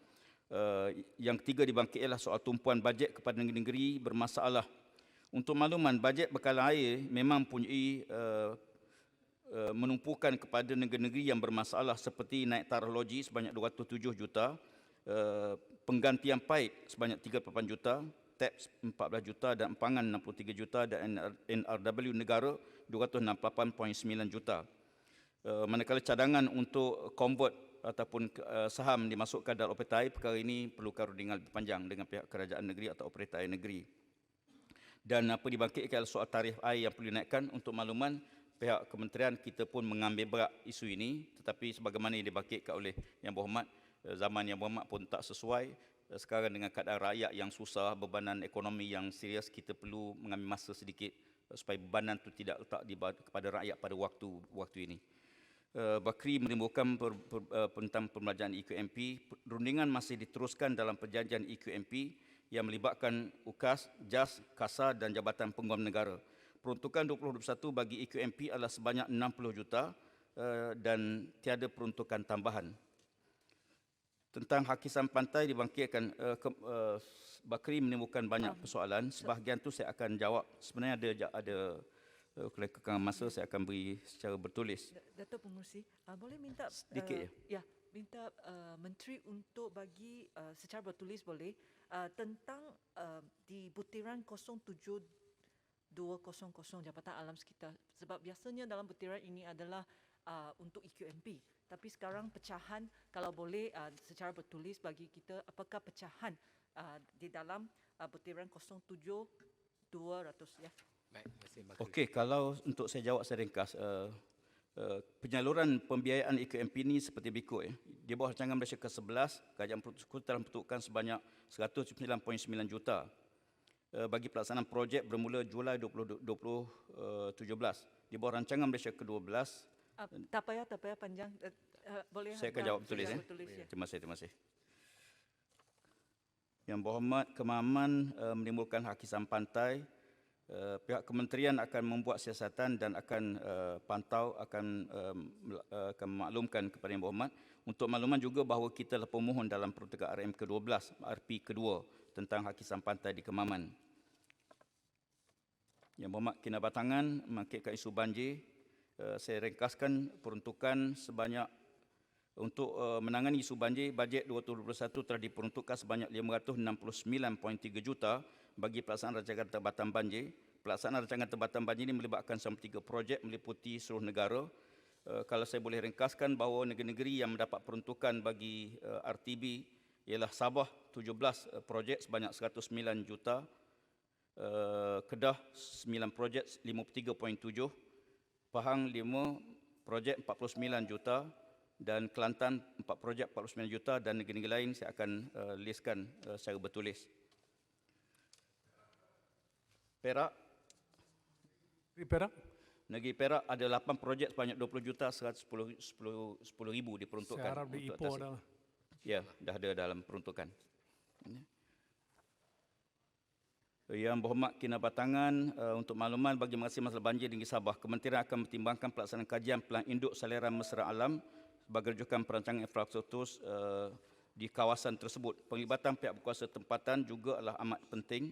Yang ketiga dibangkit ialah soal tumpuan bajet kepada negeri-negeri bermasalah. Untuk makluman, bajet bekalan air memang mempunyai menumpukan kepada negeri-negeri yang bermasalah seperti naik taraf logi sebanyak 207 juta, penggantian paip sebanyak 38 juta, TAPS 14 juta dan empangan 63 juta dan NRW negara 268.9 juta. Manakala cadangan untuk convert ataupun saham dimasukkan dalam operator air, perkara ini perlu perundingan lebih panjang dengan pihak kerajaan negeri atau operator air negeri. Dan apa dibangkitkan soal tarikh air yang perlu dinaikkan. Untuk makluman, pihak kementerian kita pun mengambil berat isu ini, tetapi sebagaimana yang dibangkitkan oleh Yang Berhormat, zaman Yang Berhormat pun tak sesuai. Sekarang dengan keadaan rakyat yang susah, bebanan ekonomi yang serius, kita perlu mengambil masa sedikit supaya bebanan itu tidak letak kepada rakyat pada waktu ini. Bakri menimbulkan tentang pembelajaran EQMP. Rundingan masih diteruskan dalam perjanjian EQMP yang melibatkan UKAS, JAS, KASA dan Jabatan Penguam Negara. Peruntukan 2021 bagi EQMP adalah sebanyak 60 juta dan tiada peruntukan tambahan. Tentang hakisan pantai dibangkitkan, Bakri menimbulkan banyak persoalan. Sebahagian tu saya akan jawab. Sebenarnya ada Oleh kekangan masa, saya akan beri secara bertulis. Dato' Pengerusi, boleh minta Sedikit je. ya, minta Menteri untuk bagi secara bertulis boleh tentang di butiran 07 200 Jabatan Alam Sekitar, sebab biasanya dalam butiran ini adalah untuk EQMP, tapi sekarang pecahan kalau boleh secara bertulis bagi kita apakah pecahan di dalam butiran 07 200 ya. Baik, terima kasih Bakri. Okey, kalau untuk saya jawab saya ringkas, penyaluran pembiayaan EKMP ini seperti berikut. Di bawah rancangan Malaysia ke-11, Kerajaan Persekutuan telah memperuntukkan sebanyak 109.9 juta bagi pelaksanaan projek bermula Julai 2017. Di bawah rancangan Malaysia ke-12, Tak payah panjang. Boleh saya akan jawab bertulis. Terima kasih. Yang berhormat Kemahaman menimbulkan hakisan pantai, pihak kementerian akan membuat siasatan dan akan pantau, akan memaklumkan kepada Yang Berhormat. Untuk makluman juga bahawa kita telah pemohon dalam peruntukan RM ke-12, RP kedua tentang hakisan pantai di Kemahaman. Yang Berhormat Kinabatangan mengangkitkan isu banjir. Saya ringkaskan peruntukan sebanyak untuk menangani isu banjir, bajet 2021 telah diperuntukkan sebanyak 569.3 juta bagi pelaksanaan rancangan tempatan banjir. Pelaksanaan rancangan tempatan banjir ini melibatkan selama 3 projek meliputi seluruh negara. Kalau saya boleh ringkaskan bahawa negeri-negeri yang mendapat peruntukan bagi RTB ialah Sabah 17 projek sebanyak 109 juta, Kedah 9 projek 53.7, Pahang 5 projek 49 juta dan Kelantan 4 projek 49 juta dan negeri-negeri lain saya akan listkan secara bertulis. Perak. Negeri Perak ada 8 projek sebanyak 20 juta 110 ribu diperuntukkan. Saya harap di untuk Ipoh atasi. dah. Ya, dah ada dalam peruntukan. Yang Berhormat Kinabatangan, untuk makluman bagi mengatasi masalah banjir di negeri Sabah, Kementerian akan mempertimbangkan pelaksanaan kajian pelan induk saliran mesra alam sebagai rujukan perancangan infrastruktur di kawasan tersebut. Penglibatan pihak berkuasa tempatan juga adalah amat penting.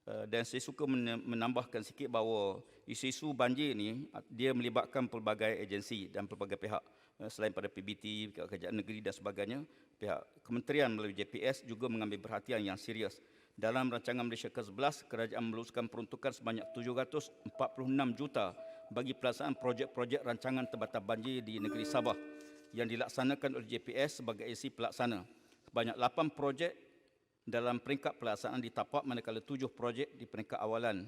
Dan saya suka menambahkan sikit bahawa isu-isu banjir ini dia melibatkan pelbagai agensi dan pelbagai pihak, selain pada PBT, pihak kerajaan negeri dan sebagainya. Pihak kementerian melalui JPS juga mengambil perhatian yang serius. Dalam rancangan Malaysia ke-11, kerajaan meluluskan peruntukan sebanyak 746 juta bagi pelaksanaan projek-projek rancangan tempatan banjir di negeri Sabah yang dilaksanakan oleh JPS sebagai agensi pelaksana. Sebanyak 8 projek dalam peringkat pelaksanaan ditapak, manakala 7 projek di peringkat awalan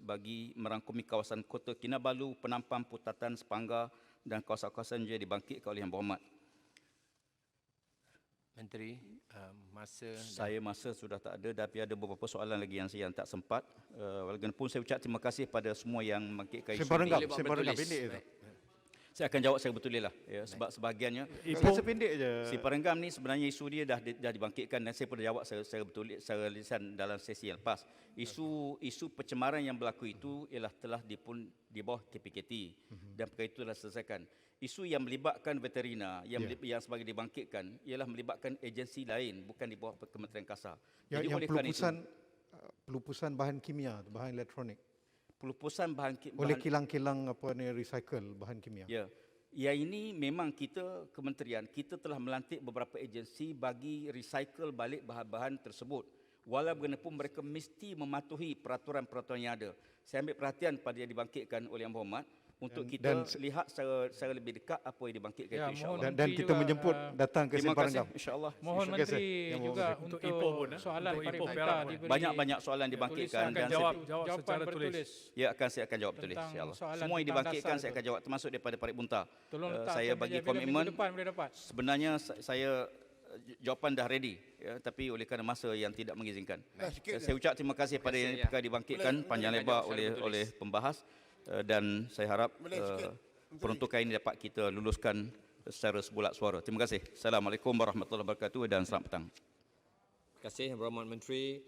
bagi merangkumi kawasan Kota Kinabalu, Penampang, Putatan, Sepanggar dan kawasan-kawasan yang dibangkitkan oleh Yang Berhormat. Menteri, masa sudah tak ada, tapi ada beberapa soalan lagi yang saya tak sempat. Walaupun saya ucap terima kasih pada semua yang membangkitkan isu ini. Saya akan jawab saya betul lah, ya, sebab sebahagiannya pendek je. Si Perenggam ni sebenarnya isu dia dah dibangkitkan dan saya pun dah jawab secara betul secara lisan dalam sesi yang lepas. Isu pencemaran yang berlaku itu ialah telah di bawah KPKT dan perkara itu telah selesaikan. Isu yang melibatkan veterina yang sebagai dibangkitkan ialah melibatkan agensi lain, bukan di bawah Kementerian Kasar. Yang pelupusan bahan kimia, bahan elektronik. Pelupusan oleh kilang-kilang recycle bahan kimia. Ya. Yang ini memang kita kementerian kita telah melantik beberapa agensi bagi recycle balik bahan-bahan tersebut. Walau bagaimanapun mereka mesti mematuhi peraturan-peraturan yang ada. Saya ambil perhatian pada yang dibangkitkan oleh Yang Berhormat untuk kita lihat secara lebih dekat apa yang dibangkitkan itu, insya-Allah. Dan kita menjemput datang ke Semparangam, insya-Allah. Mohon Menteri juga untuk soalan pariwisata diberi banyak soalan dibangkitkan dan jawapan bertulis. Ya, saya akan jawab tulis, insya-Allah. Semua yang dibangkitkan saya akan jawab, termasuk daripada Parit Bunta. Saya bagi komitmen. Sebenarnya saya jawapan dah ready, ya, tapi oleh kerana masa yang tidak mengizinkan. Saya ucap terima kasih pada yang dibangkitkan panjang lebar oleh pembahas. Dan saya harap peruntukan ini dapat kita luluskan secara sebulat suara. Terima kasih. Assalamualaikum warahmatullahi wabarakatuh dan selamat petang. Terima kasih Yang Berhormat Menteri.